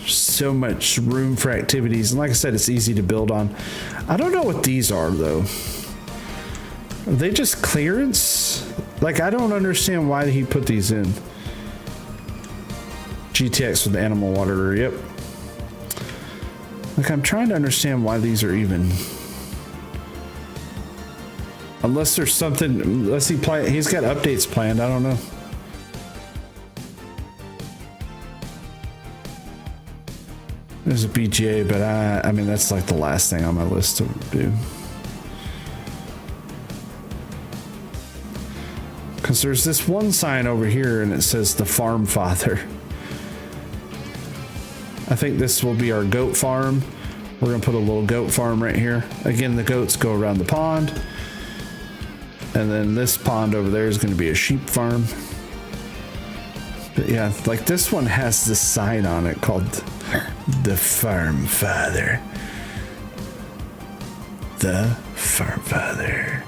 So much room for activities, and like I said, it's easy to build on. I don't know what these are though. Are they just clearance? Like, I don't understand why he put these in. GTX with the animal waterer, yep. Like, I'm trying to understand why these are even. Unless there's something, unless he's got updates planned, I don't know. There's a BGA, but I mean, that's like the last thing on my list to do. Because there's this one sign over here and it says the farm father. I think this will be our goat farm. We're gonna put a little goat farm right here. Again, the goats go around the pond. And then this pond over there is gonna be a sheep farm. But yeah, like this one has this sign on it called the farm father. The farm father.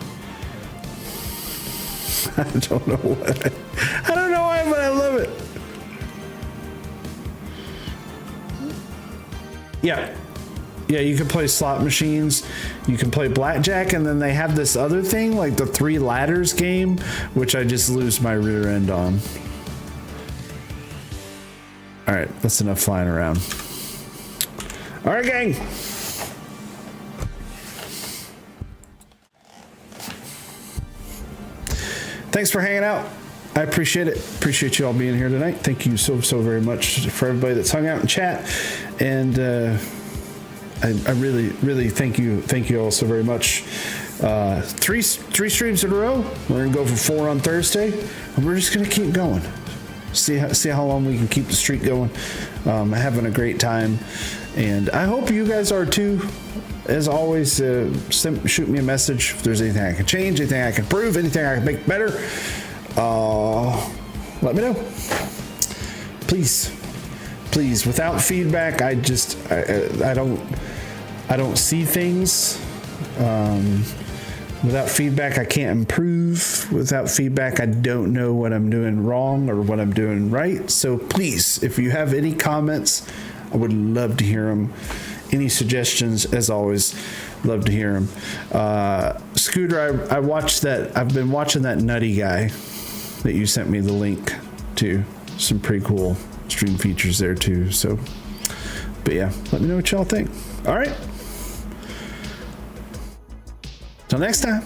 I don't know what. I don't know why, but I love it. Yeah. Yeah, you can play slot machines. You can play blackjack, and then they have this other thing, like the 3 ladders game, which I just lose my rear end on. All right, that's enough flying around. All right, gang. Thanks for hanging out. I appreciate it. Appreciate you all being here tonight. Thank you so very much for everybody that's hung out and chat. And I really thank you all so very much. 3 streams in a row. We're gonna go for 4 on Thursday, and we're just gonna keep going. See how long we can keep the streak going. Having a great time, and I hope you guys are too. as always, shoot me a message if there's anything I can change, anything I can improve, anything I can make better. Let me know. Please. Without feedback, I don't see things. Without feedback, I can't improve. Without feedback, I don't know what I'm doing wrong or what I'm doing right. So please, if you have any comments, I would love to hear them. Any suggestions, as always, love to hear them. Scooter, I watched that. I've been watching that Nutty Guy that you sent me the link to. Some pretty cool stream features there too. So, but yeah, let me know what y'all think. All right. Till next time,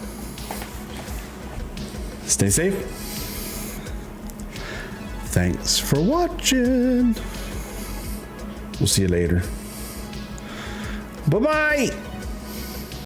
stay safe. Thanks for watching. We'll see you later. Bye-bye.